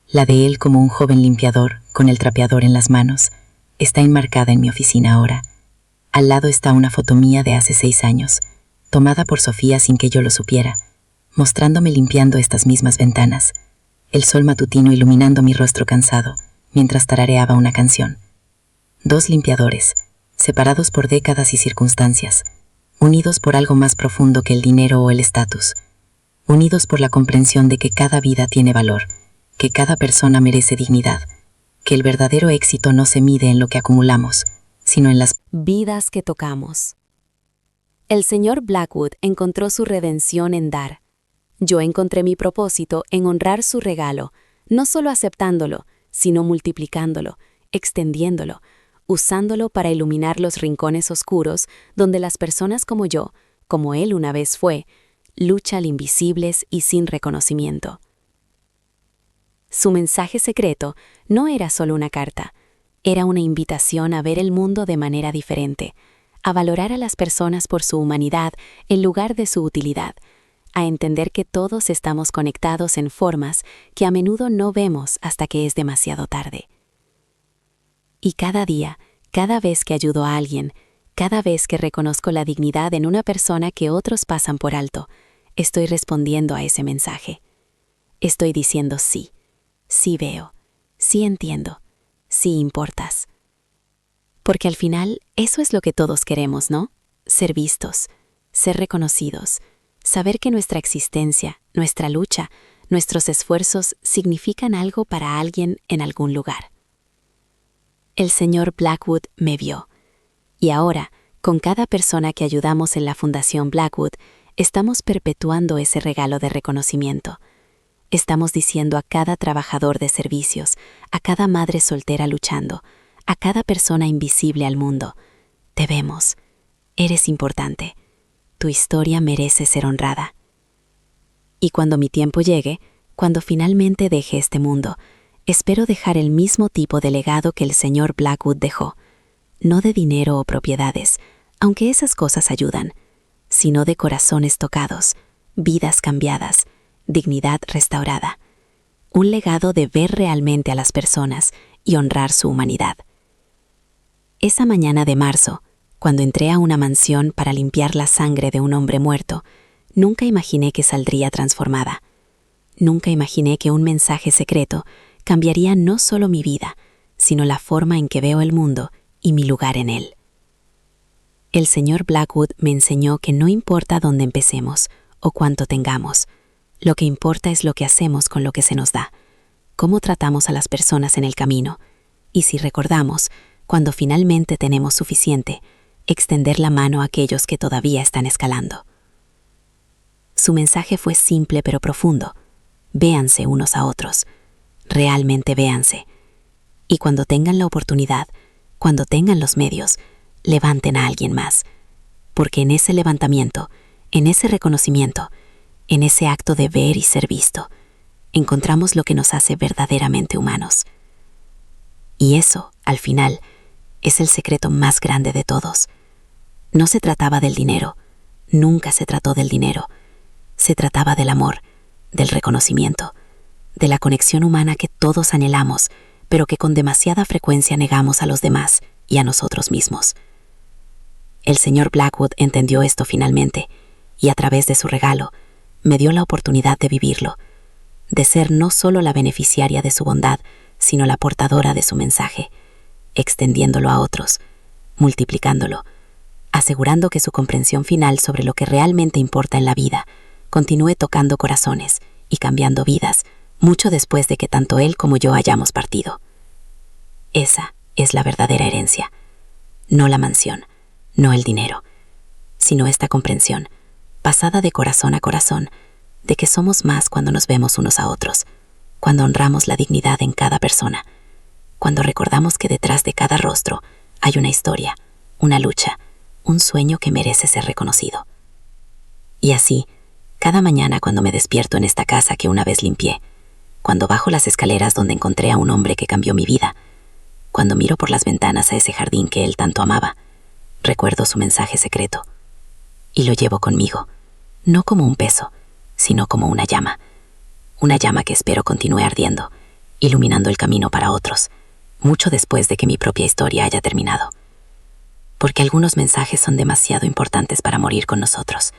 la de él como un joven limpiador, con el trapeador en las manos, está enmarcada en mi oficina ahora. Al lado está una foto mía de hace 6 años, tomada por Sofía sin que yo lo supiera, mostrándome limpiando estas mismas ventanas, el sol matutino iluminando mi rostro cansado, mientras tarareaba una canción. 2 limpiadores, separados por décadas y circunstancias, unidos por algo más profundo que el dinero o el estatus, unidos por la comprensión de que cada vida tiene valor, que cada persona merece dignidad, que el verdadero éxito no se mide en lo que acumulamos, sino en las vidas que tocamos. El señor Blackwood encontró su redención en dar. Yo encontré mi propósito en honrar su regalo, no solo aceptándolo, sino multiplicándolo, extendiéndolo, usándolo para iluminar los rincones oscuros donde las personas como yo, como él una vez fue, luchan invisibles y sin reconocimiento. Su mensaje secreto no era solo una carta, era una invitación a ver el mundo de manera diferente, a valorar a las personas por su humanidad en lugar de su utilidad, a entender que todos estamos conectados en formas que a menudo no vemos hasta que es demasiado tarde. Y cada día, cada vez que ayudo a alguien, cada vez que reconozco la dignidad en una persona que otros pasan por alto, estoy respondiendo a ese mensaje. estoy diciendo sí. Sí veo, sí entiendo, sí importas. Porque al final eso es lo que todos queremos, ¿no? Ser vistos, ser reconocidos, saber que nuestra existencia, nuestra lucha, nuestros esfuerzos significan algo para alguien en algún lugar. El señor Blackwood me vio, y ahora, con cada persona que ayudamos en la Fundación Blackwood, estamos perpetuando ese regalo de reconocimiento. Estamos diciendo a cada trabajador de servicios, a cada madre soltera luchando, a cada persona invisible al mundo: te vemos, eres importante, tu historia merece ser honrada. Y cuando mi tiempo llegue, cuando finalmente deje este mundo, espero dejar el mismo tipo de legado que el señor Blackwood dejó, no de dinero o propiedades, aunque esas cosas ayudan, sino de corazones tocados, vidas cambiadas, dignidad restaurada, un legado de ver realmente a las personas y honrar su humanidad. Esa mañana de marzo, cuando entré a una mansión para limpiar la sangre de un hombre muerto, nunca imaginé que saldría transformada. Nunca imaginé que un mensaje secreto cambiaría no solo mi vida, sino la forma en que veo el mundo y mi lugar en él. El señor Blackwood me enseñó que no importa dónde empecemos o cuánto tengamos, lo que importa es lo que hacemos con lo que se nos da, cómo tratamos a las personas en el camino, y si recordamos, cuando finalmente tenemos suficiente, extender la mano a aquellos que todavía están escalando. Su mensaje fue simple pero profundo: véanse unos a otros, realmente véanse, y cuando tengan la oportunidad, cuando tengan los medios, levanten a alguien más, porque en ese levantamiento, en ese reconocimiento, en ese acto de ver y ser visto, encontramos lo que nos hace verdaderamente humanos. Y eso, al final, es el secreto más grande de todos. No se trataba del dinero, nunca se trató del dinero. Se trataba del amor, del reconocimiento, de la conexión humana que todos anhelamos, pero que con demasiada frecuencia negamos a los demás y a nosotros mismos. El señor Blackwood entendió esto finalmente, y a través de su regalo, me dio la oportunidad de vivirlo, de ser no solo la beneficiaria de su bondad, sino la portadora de su mensaje, extendiéndolo a otros, multiplicándolo, asegurando que su comprensión final sobre lo que realmente importa en la vida continúe tocando corazones y cambiando vidas mucho después de que tanto él como yo hayamos partido. Esa es la verdadera herencia, no la mansión, no el dinero, sino esta comprensión, pasada de corazón a corazón, de que somos más cuando nos vemos unos a otros, cuando honramos la dignidad en cada persona, cuando recordamos que detrás de cada rostro hay una historia, una lucha, un sueño que merece ser reconocido. Y así, cada mañana cuando me despierto en esta casa que una vez limpié, cuando bajo las escaleras donde encontré a un hombre que cambió mi vida, cuando miro por las ventanas a ese jardín que él tanto amaba, recuerdo su mensaje secreto y lo llevo conmigo, no como un peso, sino como una llama que espero continúe ardiendo, iluminando el camino para otros, mucho después de que mi propia historia haya terminado. Porque algunos mensajes son demasiado importantes para morir con nosotros.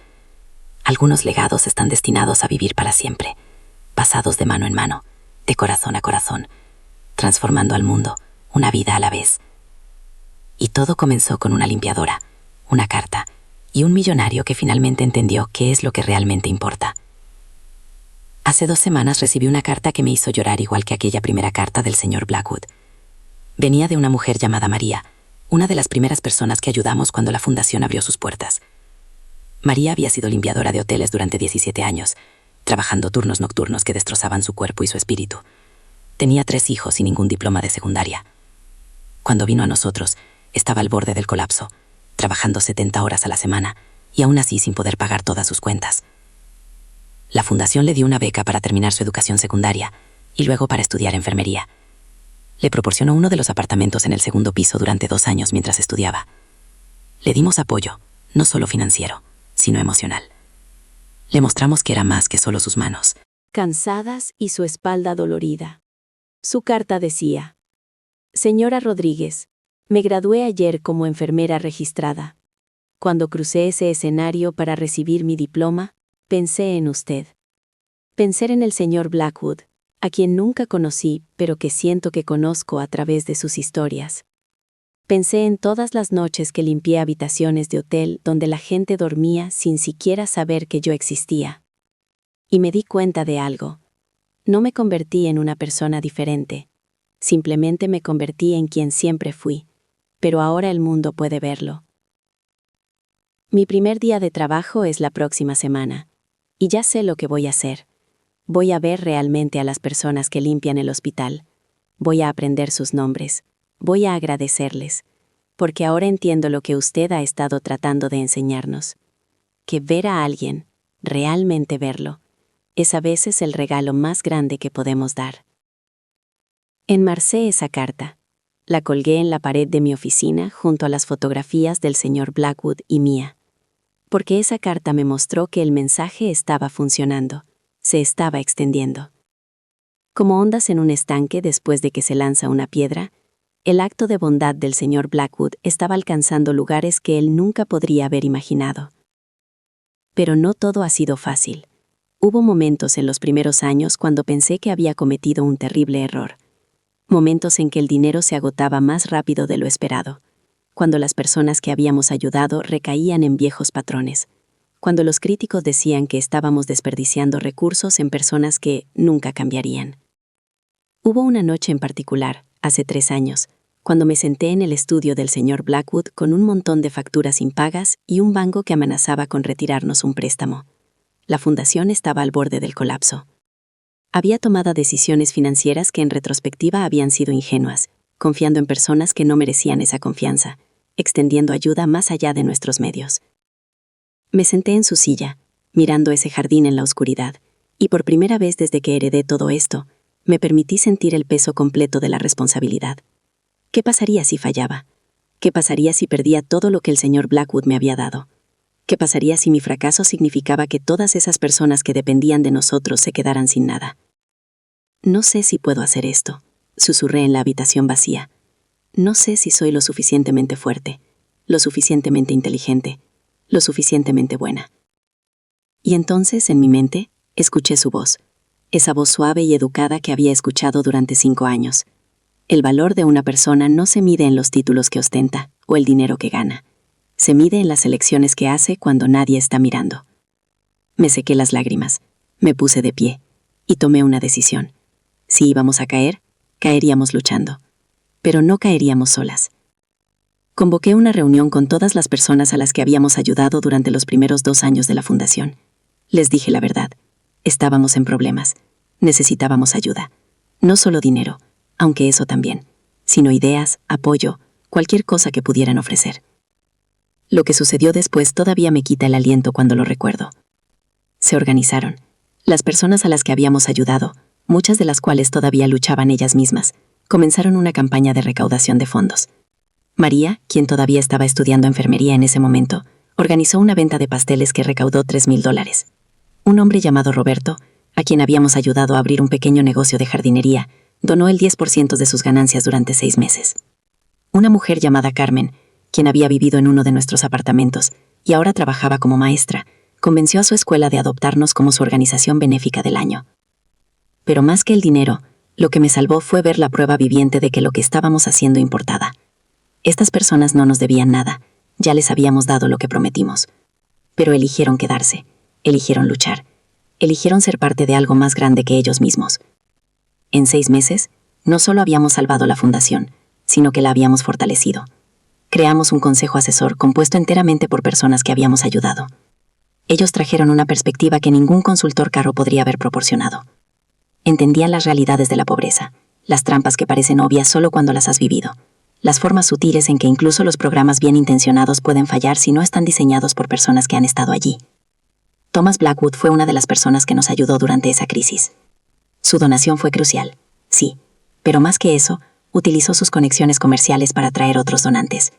Algunos legados están destinados a vivir para siempre, pasados de mano en mano, de corazón a corazón, transformando al mundo, una vida a la vez. Y todo comenzó con una limpiadora, una carta, y un millonario que finalmente entendió qué es lo que realmente importa. Hace 2 semanas recibí una carta que me hizo llorar igual que aquella primera carta del señor Blackwood. Venía de una mujer llamada María, una de las primeras personas que ayudamos cuando la fundación abrió sus puertas. María había sido limpiadora de hoteles durante 17 años, trabajando turnos nocturnos que destrozaban su cuerpo y su espíritu. Tenía 3 hijos y ningún diploma de secundaria. Cuando vino a nosotros, estaba al borde del colapso, trabajando 70 horas a la semana y aún así sin poder pagar todas sus cuentas. La fundación le dio una beca para terminar su educación secundaria y luego para estudiar enfermería. Le proporcionó uno de los apartamentos en el 2º piso durante 2 años mientras estudiaba. Le dimos apoyo, no solo financiero, sino emocional. Le mostramos que era más que solo sus manos. Cansadas y su espalda dolorida. Su carta decía: Señora Rodríguez, me gradué ayer como enfermera registrada. Cuando crucé ese escenario para recibir mi diploma, pensé en usted. Pensé en el señor Blackwood, a quien nunca conocí, pero que siento que conozco a través de sus historias. Pensé en todas las noches que limpié habitaciones de hotel donde la gente dormía sin siquiera saber que yo existía. Y me di cuenta de algo. No me convertí en una persona diferente. Simplemente me convertí en quien siempre fui, pero ahora el mundo puede verlo. Mi primer día de trabajo es la próxima semana, y ya sé lo que voy a hacer. Voy a ver realmente a las personas que limpian el hospital. Voy a aprender sus nombres. Voy a agradecerles, porque ahora entiendo lo que usted ha estado tratando de enseñarnos. Que ver a alguien, realmente verlo, es a veces el regalo más grande que podemos dar. Enmarcé esa carta. La colgué en la pared de mi oficina junto a las fotografías del señor Blackwood y mía. Porque esa carta me mostró que el mensaje estaba funcionando, se estaba extendiendo. Como ondas en un estanque después de que se lanza una piedra, el acto de bondad del señor Blackwood estaba alcanzando lugares que él nunca podría haber imaginado. Pero no todo ha sido fácil. Hubo momentos en los primeros años cuando pensé que había cometido un terrible error. Momentos en que el dinero se agotaba más rápido de lo esperado. Cuando las personas que habíamos ayudado recaían en viejos patrones. Cuando los críticos decían que estábamos desperdiciando recursos en personas que nunca cambiarían. Hubo una noche en particular, hace 3 años, cuando me senté en el estudio del señor Blackwood con un montón de facturas impagas y un banco que amenazaba con retirarnos un préstamo. La fundación estaba al borde del colapso. Había tomado decisiones financieras que en retrospectiva habían sido ingenuas, confiando en personas que no merecían esa confianza, extendiendo ayuda más allá de nuestros medios. Me senté en su silla, mirando ese jardín en la oscuridad, y por primera vez desde que heredé todo esto, me permití sentir el peso completo de la responsabilidad. ¿Qué pasaría si fallaba? ¿Qué pasaría si perdía todo lo que el señor Blackwood me había dado? ¿Qué pasaría si mi fracaso significaba que todas esas personas que dependían de nosotros se quedaran sin nada? No sé si puedo hacer esto, susurré en la habitación vacía. No sé si soy lo suficientemente fuerte, lo suficientemente inteligente, lo suficientemente buena. Y entonces, en mi mente, escuché su voz, esa voz suave y educada que había escuchado durante 5 años. El valor de una persona no se mide en los títulos que ostenta o el dinero que gana. Se mide en las elecciones que hace cuando nadie está mirando. Me sequé las lágrimas, me puse de pie y tomé una decisión. Si íbamos a caer, caeríamos luchando, pero no caeríamos solas. Convoqué una reunión con todas las personas a las que habíamos ayudado durante los primeros 2 años de la fundación. Les dije la verdad. Estábamos en problemas. Necesitábamos ayuda. No solo dinero, aunque eso también, sino ideas, apoyo, cualquier cosa que pudieran ofrecer. Lo que sucedió después todavía me quita el aliento cuando lo recuerdo. Se organizaron. Las personas a las que habíamos ayudado, muchas de las cuales todavía luchaban ellas mismas, comenzaron una campaña de recaudación de fondos. María, quien todavía estaba estudiando enfermería en ese momento, organizó una venta de pasteles que recaudó $3,000. Un hombre llamado Roberto, a quien habíamos ayudado a abrir un pequeño negocio de jardinería, donó el 10% de sus ganancias durante 6 meses. Una mujer llamada Carmen, quien había vivido en uno de nuestros apartamentos y ahora trabajaba como maestra, convenció a su escuela de adoptarnos como su organización benéfica del año. Pero más que el dinero, lo que me salvó fue ver la prueba viviente de que lo que estábamos haciendo importaba. Estas personas no nos debían nada, ya les habíamos dado lo que prometimos. Pero eligieron quedarse, eligieron luchar, eligieron ser parte de algo más grande que ellos mismos. En 6 meses, no solo habíamos salvado la fundación, sino que la habíamos fortalecido. Creamos un consejo asesor compuesto enteramente por personas que habíamos ayudado. Ellos trajeron una perspectiva que ningún consultor caro podría haber proporcionado. Entendían las realidades de la pobreza, las trampas que parecen obvias solo cuando las has vivido, las formas sutiles en que incluso los programas bien intencionados pueden fallar si no están diseñados por personas que han estado allí. Thomas Blackwood fue una de las personas que nos ayudó durante esa crisis. Su donación fue crucial, sí, pero más que eso, utilizó sus conexiones comerciales para atraer otros donantes.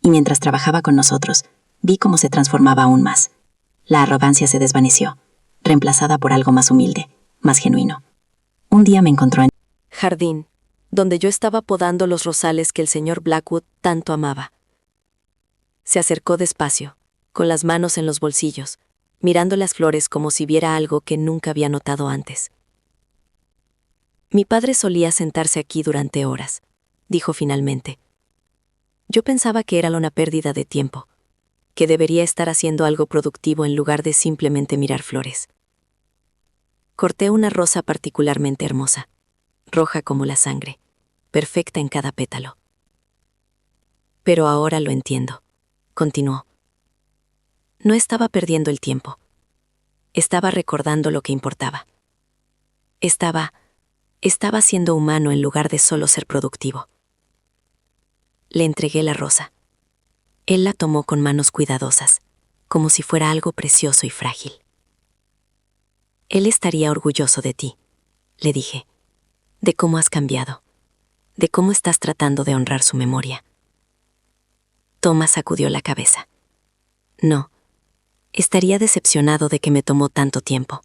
Y mientras trabajaba con nosotros, vi cómo se transformaba aún más. La arrogancia se desvaneció, reemplazada por algo más humilde, más genuino. Un día me encontró en jardín, donde yo estaba podando los rosales que el señor Blackwood tanto amaba. Se acercó despacio, con las manos en los bolsillos, mirando las flores como si viera algo que nunca había notado antes. Mi padre solía sentarse aquí durante horas, dijo finalmente. Yo pensaba que era una pérdida de tiempo, que debería estar haciendo algo productivo en lugar de simplemente mirar flores. Corté una rosa particularmente hermosa, roja como la sangre, perfecta en cada pétalo. Pero ahora lo entiendo, continuó. No estaba perdiendo el tiempo. Estaba recordando lo que importaba. Estaba siendo humano en lugar de solo ser productivo. Le entregué la rosa. Él la tomó con manos cuidadosas, como si fuera algo precioso y frágil. Él estaría orgulloso de ti, le dije, de cómo has cambiado, de cómo estás tratando de honrar su memoria. Thomas sacudió la cabeza. No, estaría decepcionado de que me tomó tanto tiempo,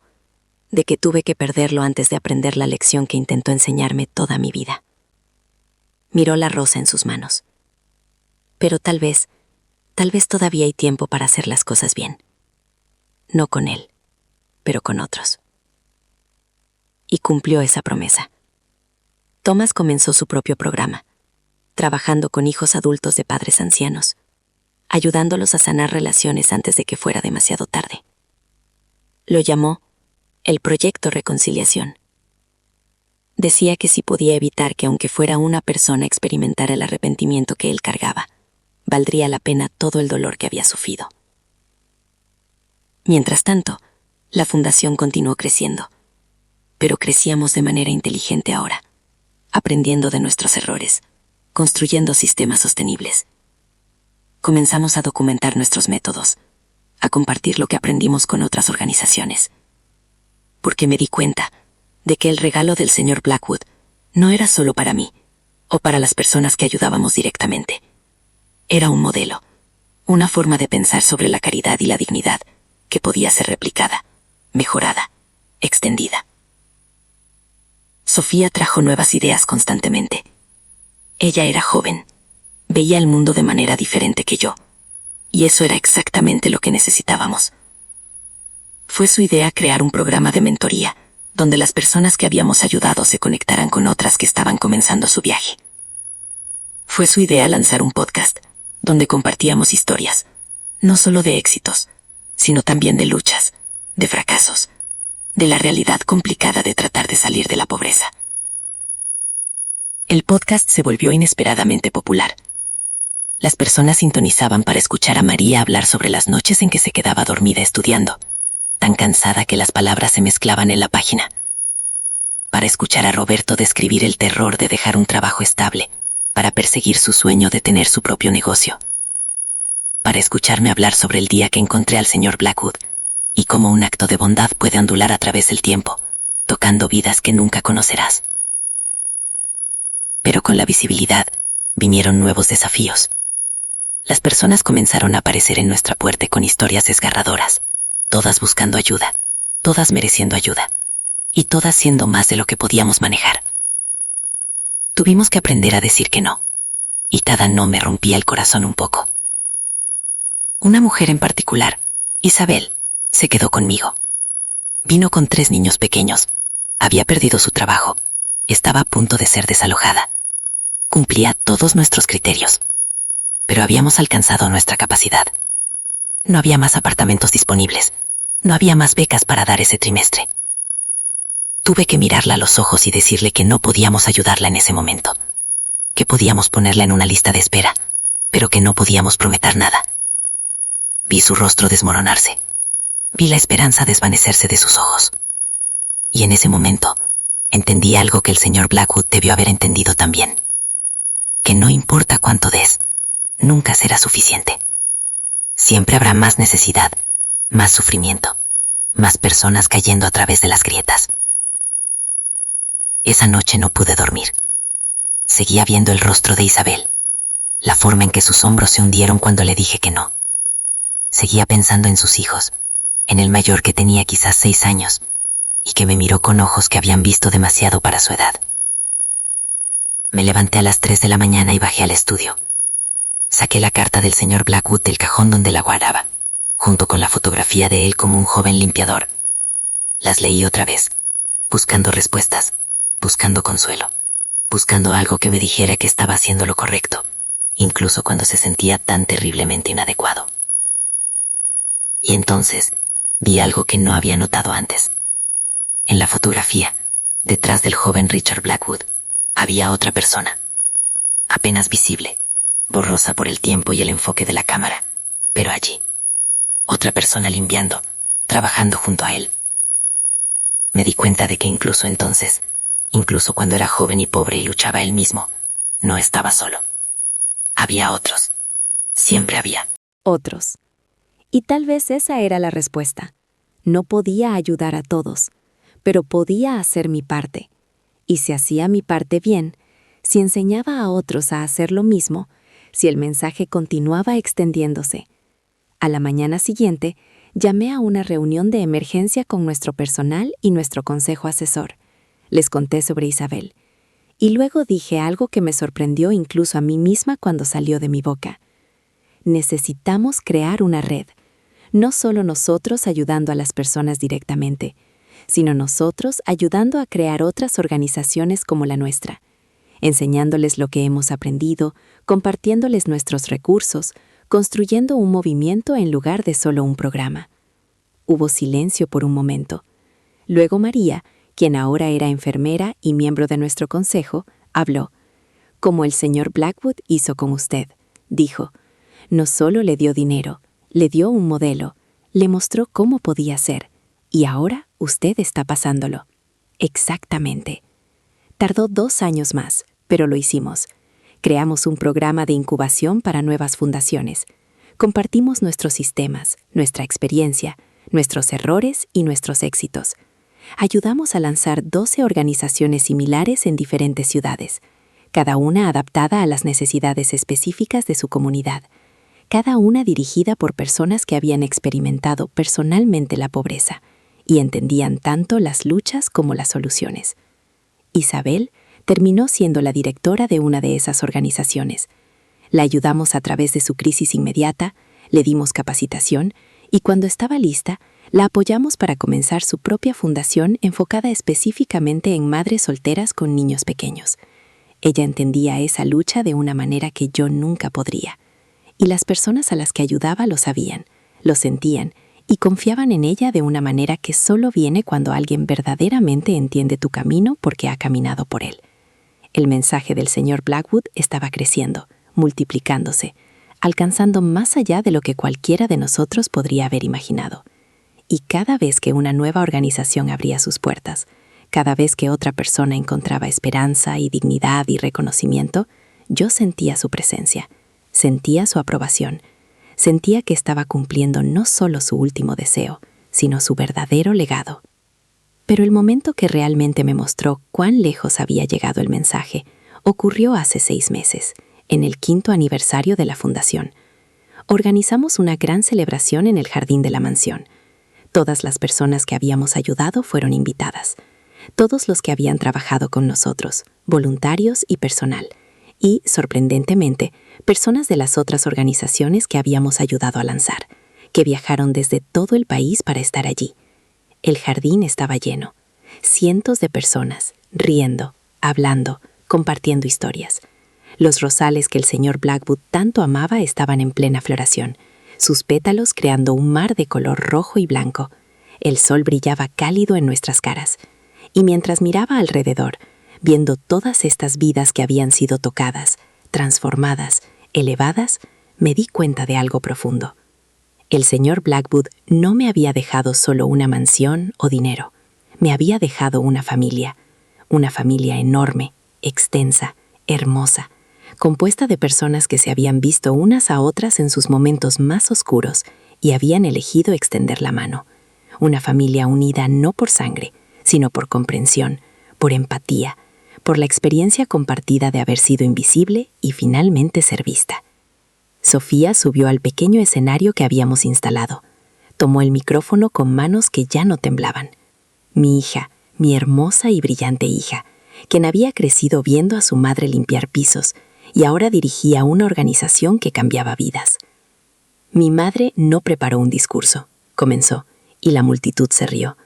de que tuve que perderlo antes de aprender la lección que intentó enseñarme toda mi vida. Miró la rosa en sus manos. Pero tal vez todavía hay tiempo para hacer las cosas bien. No con él, pero con otros. Y cumplió esa promesa. Thomas comenzó su propio programa, trabajando con hijos adultos de padres ancianos, ayudándolos a sanar relaciones antes de que fuera demasiado tarde. Lo llamó el Proyecto Reconciliación. Decía que si podía evitar que aunque fuera una persona experimentara el arrepentimiento que él cargaba, valdría la pena todo el dolor que había sufrido. Mientras tanto, la fundación continuó creciendo, pero crecíamos de manera inteligente ahora, aprendiendo de nuestros errores, construyendo sistemas sostenibles. Comenzamos a documentar nuestros métodos, a compartir lo que aprendimos con otras organizaciones. Porque me di cuenta de que el regalo del señor Blackwood no era solo para mí o para las personas que ayudábamos directamente. Era un modelo, una forma de pensar sobre la caridad y la dignidad que podía ser replicada, mejorada, extendida. Sofía trajo nuevas ideas constantemente. Ella era joven, veía el mundo de manera diferente que yo, y eso era exactamente lo que necesitábamos. Fue su idea crear un programa de mentoría, donde las personas que habíamos ayudado se conectaran con otras que estaban comenzando su viaje. Fue su idea lanzar un podcast, donde compartíamos historias, no solo de éxitos, sino también de luchas, de fracasos, de la realidad complicada de tratar de salir de la pobreza. El podcast se volvió inesperadamente popular. Las personas sintonizaban para escuchar a María hablar sobre las noches en que se quedaba dormida estudiando, tan cansada que las palabras se mezclaban en la página. Para escuchar a Roberto describir el terror de dejar un trabajo estable, para perseguir su sueño de tener su propio negocio. Para escucharme hablar sobre el día que encontré al señor Blackwood, y cómo un acto de bondad puede ondular a través del tiempo, tocando vidas que nunca conocerás. Pero con la visibilidad vinieron nuevos desafíos. Las personas comenzaron a aparecer en nuestra puerta con historias desgarradoras, todas buscando ayuda, todas mereciendo ayuda, y todas siendo más de lo que podíamos manejar. Tuvimos que aprender a decir que no, y cada no me rompía el corazón un poco. Una mujer en particular, Isabel, se quedó conmigo. Vino con 3 niños pequeños, había perdido su trabajo, estaba a punto de ser desalojada. Cumplía todos nuestros criterios, pero habíamos alcanzado nuestra capacidad. No había más apartamentos disponibles, no había más becas para dar ese trimestre. Tuve que mirarla a los ojos y decirle que no podíamos ayudarla en ese momento, que podíamos ponerla en una lista de espera, pero que no podíamos prometer nada. Vi su rostro desmoronarse, vi la esperanza desvanecerse de sus ojos. Y en ese momento, entendí algo que el señor Blackwood debió haber entendido también, que no importa cuánto des, nunca será suficiente. Siempre habrá más necesidad, más sufrimiento, más personas cayendo a través de las grietas. Esa noche no pude dormir. Seguía viendo el rostro de Isabel, la forma en que sus hombros se hundieron cuando le dije que no. Seguía pensando en sus hijos, en el mayor que tenía quizás 6 años, y que me miró con ojos que habían visto demasiado para su edad. Me levanté a las 3 de la mañana y bajé al estudio. Saqué la carta del señor Blackwood del cajón donde la guardaba, junto con la fotografía de él como un joven limpiador. Las leí otra vez, buscando respuestas, buscando consuelo, buscando algo que me dijera que estaba haciendo lo correcto, incluso cuando se sentía tan terriblemente inadecuado. Y entonces vi algo que no había notado antes. En la fotografía, detrás del joven Richard Blackwood, había otra persona, apenas visible, borrosa por el tiempo y el enfoque de la cámara, pero allí. Otra persona limpiando, trabajando junto a él. Me di cuenta de que incluso entonces, incluso cuando era joven y pobre y luchaba él mismo, no estaba solo. Había otros. Siempre había. Otros. Y tal vez esa era la respuesta. No podía ayudar a todos, pero podía hacer mi parte. Y si hacía mi parte bien, si enseñaba a otros a hacer lo mismo, si el mensaje continuaba extendiéndose. A la mañana siguiente, llamé a una reunión de emergencia con nuestro personal y nuestro consejo asesor. Les conté sobre Isabel. Y luego dije algo que me sorprendió incluso a mí misma cuando salió de mi boca. Necesitamos crear una red. No solo nosotros ayudando a las personas directamente, sino nosotros ayudando a crear otras organizaciones como la nuestra, enseñándoles lo que hemos aprendido, compartiéndoles nuestros recursos, construyendo un movimiento en lugar de solo un programa. Hubo silencio por un momento. Luego María, quien ahora era enfermera y miembro de nuestro consejo, habló. Como el señor Blackwood hizo con usted, dijo. No solo le dio dinero, le dio un modelo, le mostró cómo podía ser, y ahora usted está pasándolo. Exactamente. Tardó 2 años más, pero lo hicimos. Creamos un programa de incubación para nuevas fundaciones. Compartimos nuestros sistemas, nuestra experiencia, nuestros errores y nuestros éxitos. Ayudamos a lanzar 12 organizaciones similares en diferentes ciudades, cada una adaptada a las necesidades específicas de su comunidad, cada una dirigida por personas que habían experimentado personalmente la pobreza y entendían tanto las luchas como las soluciones. Isabel terminó siendo la directora de una de esas organizaciones. La ayudamos a través de su crisis inmediata, le dimos capacitación y cuando estaba lista, la apoyamos para comenzar su propia fundación enfocada específicamente en madres solteras con niños pequeños. Ella entendía esa lucha de una manera que yo nunca podría. Y las personas a las que ayudaba lo sabían, lo sentían y confiaban en ella de una manera que solo viene cuando alguien verdaderamente entiende tu camino porque ha caminado por él. El mensaje del señor Blackwood estaba creciendo, multiplicándose, alcanzando más allá de lo que cualquiera de nosotros podría haber imaginado. Y cada vez que una nueva organización abría sus puertas, cada vez que otra persona encontraba esperanza y dignidad y reconocimiento, yo sentía su presencia, sentía su aprobación, sentía que estaba cumpliendo no solo su último deseo, sino su verdadero legado. Pero el momento que realmente me mostró cuán lejos había llegado el mensaje ocurrió hace 6 meses, en el 5º aniversario de la fundación. Organizamos una gran celebración en el jardín de la mansión. Todas las personas que habíamos ayudado fueron invitadas. Todos los que habían trabajado con nosotros, voluntarios y personal. Y, sorprendentemente, personas de las otras organizaciones que habíamos ayudado a lanzar, que viajaron desde todo el país para estar allí. El jardín estaba lleno. Cientos de personas, riendo, hablando, compartiendo historias. Los rosales que el señor Blackwood tanto amaba estaban en plena floración, sus pétalos creando un mar de color rojo y blanco. El sol brillaba cálido en nuestras caras. Y mientras miraba alrededor, viendo todas estas vidas que habían sido tocadas, transformadas, elevadas, me di cuenta de algo profundo. El señor Blackwood no me había dejado solo una mansión o dinero. Me había dejado una familia enorme, extensa, hermosa, compuesta de personas que se habían visto unas a otras en sus momentos más oscuros y habían elegido extender la mano. Una familia unida no por sangre, sino por comprensión, por empatía, por la experiencia compartida de haber sido invisible y finalmente ser vista. Sofía subió al pequeño escenario que habíamos instalado. Tomó el micrófono con manos que ya no temblaban. Mi hija, mi hermosa y brillante hija, quien había crecido viendo a su madre limpiar pisos y ahora dirigía una organización que cambiaba vidas. Mi madre no preparó un discurso, comenzó, y la multitud se rió.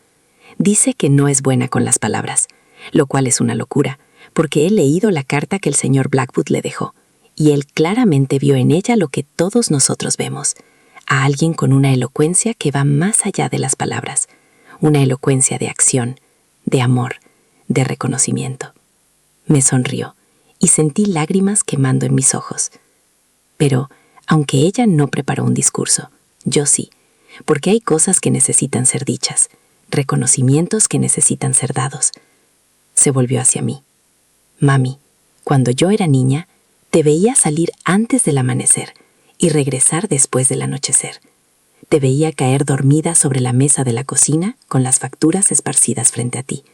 Dice que no es buena con las palabras, lo cual es una locura, porque he leído la carta que el señor Blackwood le dejó, y él claramente vio en ella lo que todos nosotros vemos, a alguien con una elocuencia que va más allá de las palabras, una elocuencia de acción, de amor, de reconocimiento. Me sonrió, y sentí lágrimas quemando en mis ojos. Pero, aunque ella no preparó un discurso, yo sí, porque hay cosas que necesitan ser dichas, reconocimientos que necesitan ser dados. Se volvió hacia mí. Mami, cuando yo era niña, te veía salir antes del amanecer y regresar después del anochecer. Te veía caer dormida sobre la mesa de la cocina con las facturas esparcidas frente a ti.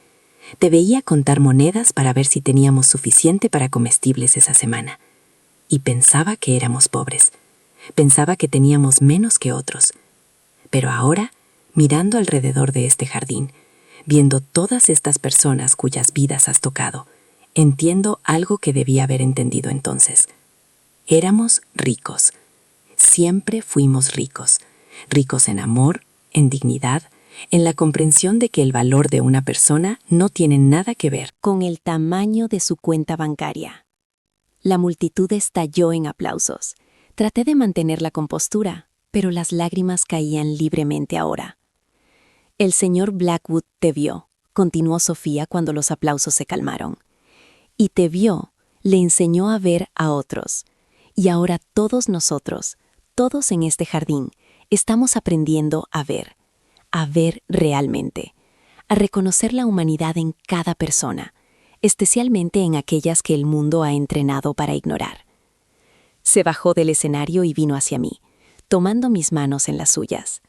Te veía contar monedas para ver si teníamos suficiente para comestibles esa semana. Y pensaba que éramos pobres. Pensaba que teníamos menos que otros. Pero ahora, mirando alrededor de este jardín, viendo todas estas personas cuyas vidas has tocado, entiendo algo que debía haber entendido entonces. Éramos ricos. Siempre fuimos ricos. Ricos en amor, en dignidad, en la comprensión de que el valor de una persona no tiene nada que ver con el tamaño de su cuenta bancaria. La multitud estalló en aplausos. Traté de mantener la compostura, pero las lágrimas caían libremente ahora. El señor Blackwood te vio, continuó Sofía cuando los aplausos se calmaron. Y te vio, le enseñó a ver a otros. Y ahora todos nosotros, todos en este jardín, estamos aprendiendo a ver realmente, a reconocer la humanidad en cada persona, especialmente en aquellas que el mundo ha entrenado para ignorar. Se bajó del escenario y vino hacia mí, tomando mis manos en las suyas.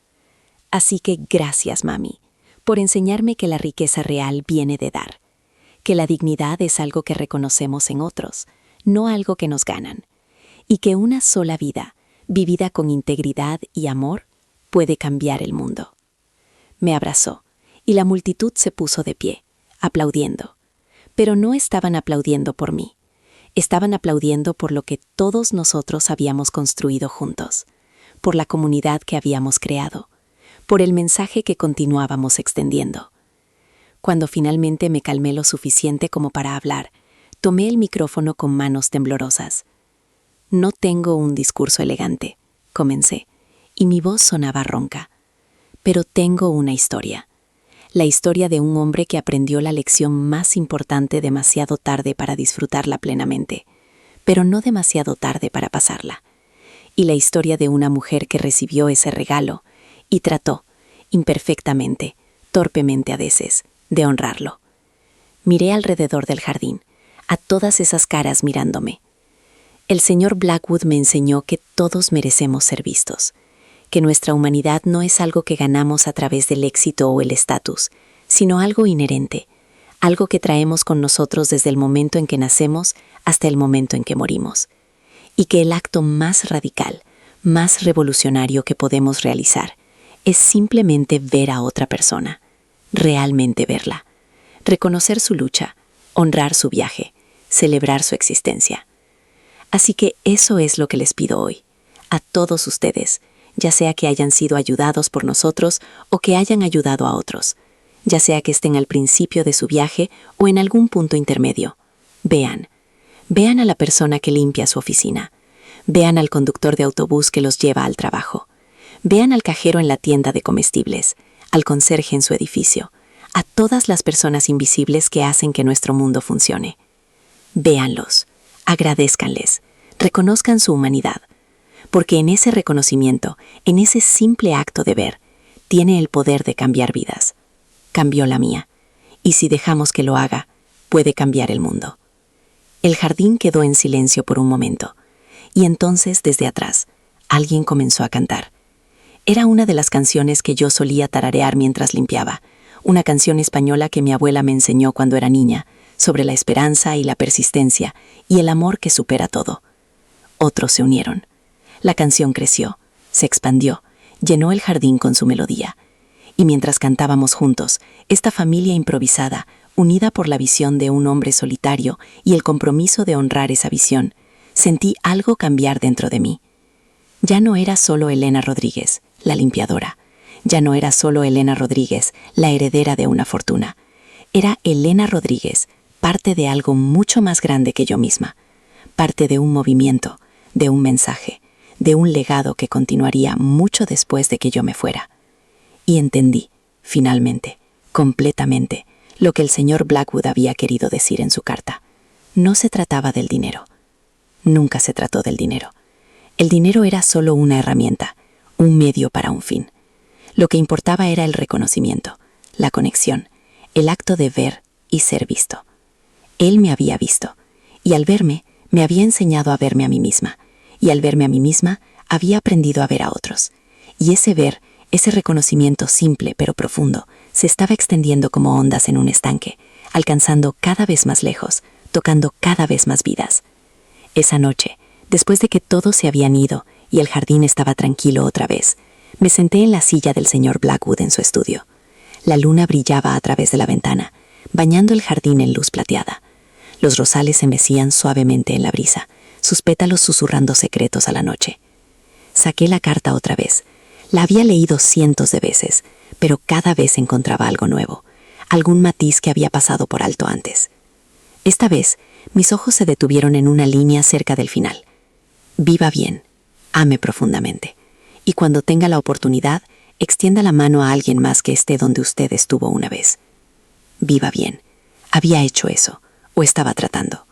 Así que gracias, mami, por enseñarme que la riqueza real viene de dar, que la dignidad es algo que reconocemos en otros, no algo que nos ganan, y que una sola vida, vivida con integridad y amor, puede cambiar el mundo. Me abrazó, y la multitud se puso de pie, aplaudiendo. Pero no estaban aplaudiendo por mí. Estaban aplaudiendo por lo que todos nosotros habíamos construido juntos, por la comunidad que habíamos creado, por el mensaje que continuábamos extendiendo. Cuando finalmente me calmé lo suficiente como para hablar, tomé el micrófono con manos temblorosas. No tengo un discurso elegante, comencé, y mi voz sonaba ronca. Pero tengo una historia. La historia de un hombre que aprendió la lección más importante demasiado tarde para disfrutarla plenamente, pero no demasiado tarde para pasarla. Y la historia de una mujer que recibió ese regalo y trató, imperfectamente, torpemente a veces, de honrarlo. Miré alrededor del jardín, a todas esas caras mirándome. El señor Blackwood me enseñó que todos merecemos ser vistos, que nuestra humanidad no es algo que ganamos a través del éxito o el estatus, sino algo inherente, algo que traemos con nosotros desde el momento en que nacemos hasta el momento en que morimos, y que el acto más radical, más revolucionario que podemos realizar es simplemente ver a otra persona, realmente verla, reconocer su lucha, honrar su viaje, celebrar su existencia. Así que eso es lo que les pido hoy, a todos ustedes, ya sea que hayan sido ayudados por nosotros o que hayan ayudado a otros, ya sea que estén al principio de su viaje o en algún punto intermedio. Vean a la persona que limpia su oficina, vean al conductor de autobús que los lleva al trabajo, vean al cajero en la tienda de comestibles, al conserje en su edificio, a todas las personas invisibles que hacen que nuestro mundo funcione. Véanlos, agradézcanles, reconozcan su humanidad, porque en ese reconocimiento, en ese simple acto de ver, tiene el poder de cambiar vidas. Cambió la mía, y si dejamos que lo haga, puede cambiar el mundo. El jardín quedó en silencio por un momento, y entonces, desde atrás, alguien comenzó a cantar. Era una de las canciones que yo solía tararear mientras limpiaba, una canción española que mi abuela me enseñó cuando era niña, sobre la esperanza y la persistencia y el amor que supera todo. Otros se unieron. La canción creció, se expandió, llenó el jardín con su melodía. Y mientras cantábamos juntos, esta familia improvisada, unida por la visión de un hombre solitario y el compromiso de honrar esa visión, sentí algo cambiar dentro de mí. Ya no era solo Elena Rodríguez, la limpiadora. Ya no era solo Elena Rodríguez, la heredera de una fortuna. Era Elena Rodríguez, parte de algo mucho más grande que yo misma. Parte de un movimiento, de un mensaje, de un legado que continuaría mucho después de que yo me fuera. Y entendí, finalmente, completamente, lo que el señor Blackwood había querido decir en su carta. No se trataba del dinero. Nunca se trató del dinero. El dinero era solo una herramienta, un medio para un fin. Lo que importaba era el reconocimiento, la conexión, el acto de ver y ser visto. Él me había visto, y al verme, me había enseñado a verme a mí misma, y al verme a mí misma, había aprendido a ver a otros. Y ese ver, ese reconocimiento simple pero profundo, se estaba extendiendo como ondas en un estanque, alcanzando cada vez más lejos, tocando cada vez más vidas. Esa noche, después de que todos se habían ido y el jardín estaba tranquilo otra vez, me senté en la silla del señor Blackwood en su estudio. La luna brillaba a través de la ventana, bañando el jardín en luz plateada. Los rosales se mecían suavemente en la brisa, sus pétalos susurrando secretos a la noche. Saqué la carta otra vez. La había leído cientos de veces, pero cada vez encontraba algo nuevo, algún matiz que había pasado por alto antes. Esta vez, mis ojos se detuvieron en una línea cerca del final. Viva bien, ame profundamente, y cuando tenga la oportunidad, extienda la mano a alguien más que esté donde usted estuvo una vez. Viva bien. Había hecho eso, o estaba tratando.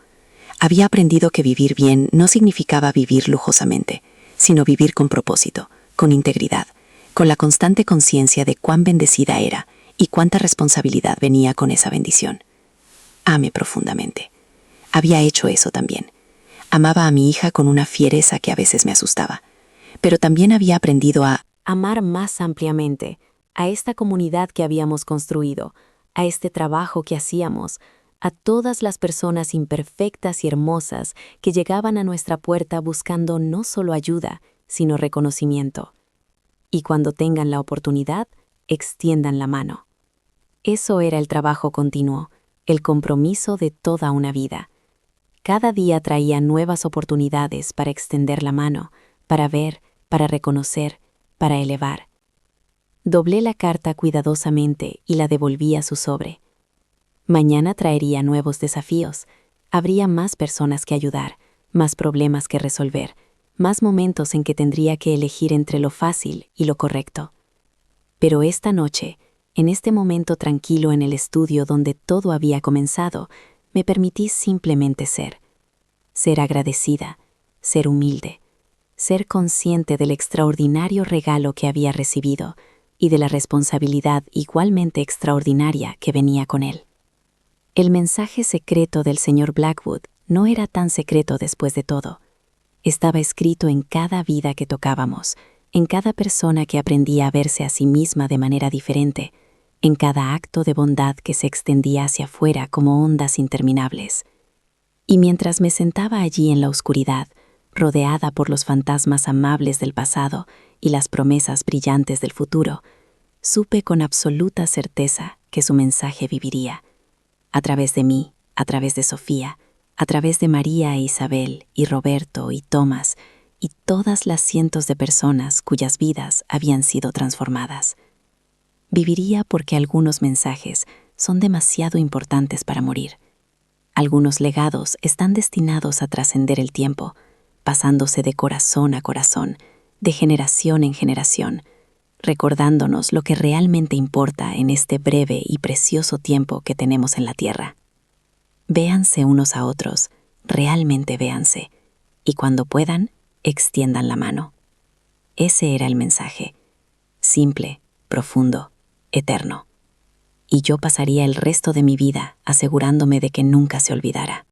Había aprendido que vivir bien no significaba vivir lujosamente, sino vivir con propósito, con integridad, con la constante conciencia de cuán bendecida era y cuánta responsabilidad venía con esa bendición. Ame profundamente. Había hecho eso también. Amaba a mi hija con una fiereza que a veces me asustaba, pero también había aprendido a amar más ampliamente a esta comunidad que habíamos construido, a este trabajo que hacíamos, a todas las personas imperfectas y hermosas que llegaban a nuestra puerta buscando no solo ayuda, sino reconocimiento. Y cuando tengan la oportunidad, extiendan la mano. Eso era el trabajo continuo, el compromiso de toda una vida. Cada día traía nuevas oportunidades para extender la mano, para ver, para reconocer, para elevar. Doblé la carta cuidadosamente y la devolví a su sobre. Mañana traería nuevos desafíos. Habría más personas que ayudar, más problemas que resolver, más momentos en que tendría que elegir entre lo fácil y lo correcto. Pero esta noche, en este momento tranquilo en el estudio donde todo había comenzado, me permití simplemente ser. Ser agradecida, ser humilde, ser consciente del extraordinario regalo que había recibido y de la responsabilidad igualmente extraordinaria que venía con él. El mensaje secreto del señor Blackwood no era tan secreto después de todo. Estaba escrito en cada vida que tocábamos, en cada persona que aprendía a verse a sí misma de manera diferente, en cada acto de bondad que se extendía hacia afuera como ondas interminables. Y mientras me sentaba allí en la oscuridad, rodeada por los fantasmas amables del pasado y las promesas brillantes del futuro, supe con absoluta certeza que su mensaje viviría. A través de mí, a través de Sofía, a través de María e Isabel y Roberto y Tomás y todas las cientos de personas cuyas vidas habían sido transformadas. Viviría porque algunos mensajes son demasiado importantes para morir. Algunos legados están destinados a trascender el tiempo, pasándose de corazón a corazón, de generación en generación, recordándonos lo que realmente importa en este breve y precioso tiempo que tenemos en la tierra. Véanse unos a otros, realmente véanse, y cuando puedan, extiendan la mano. Ese era el mensaje, simple, profundo, eterno. Y yo pasaría el resto de mi vida asegurándome de que nunca se olvidara.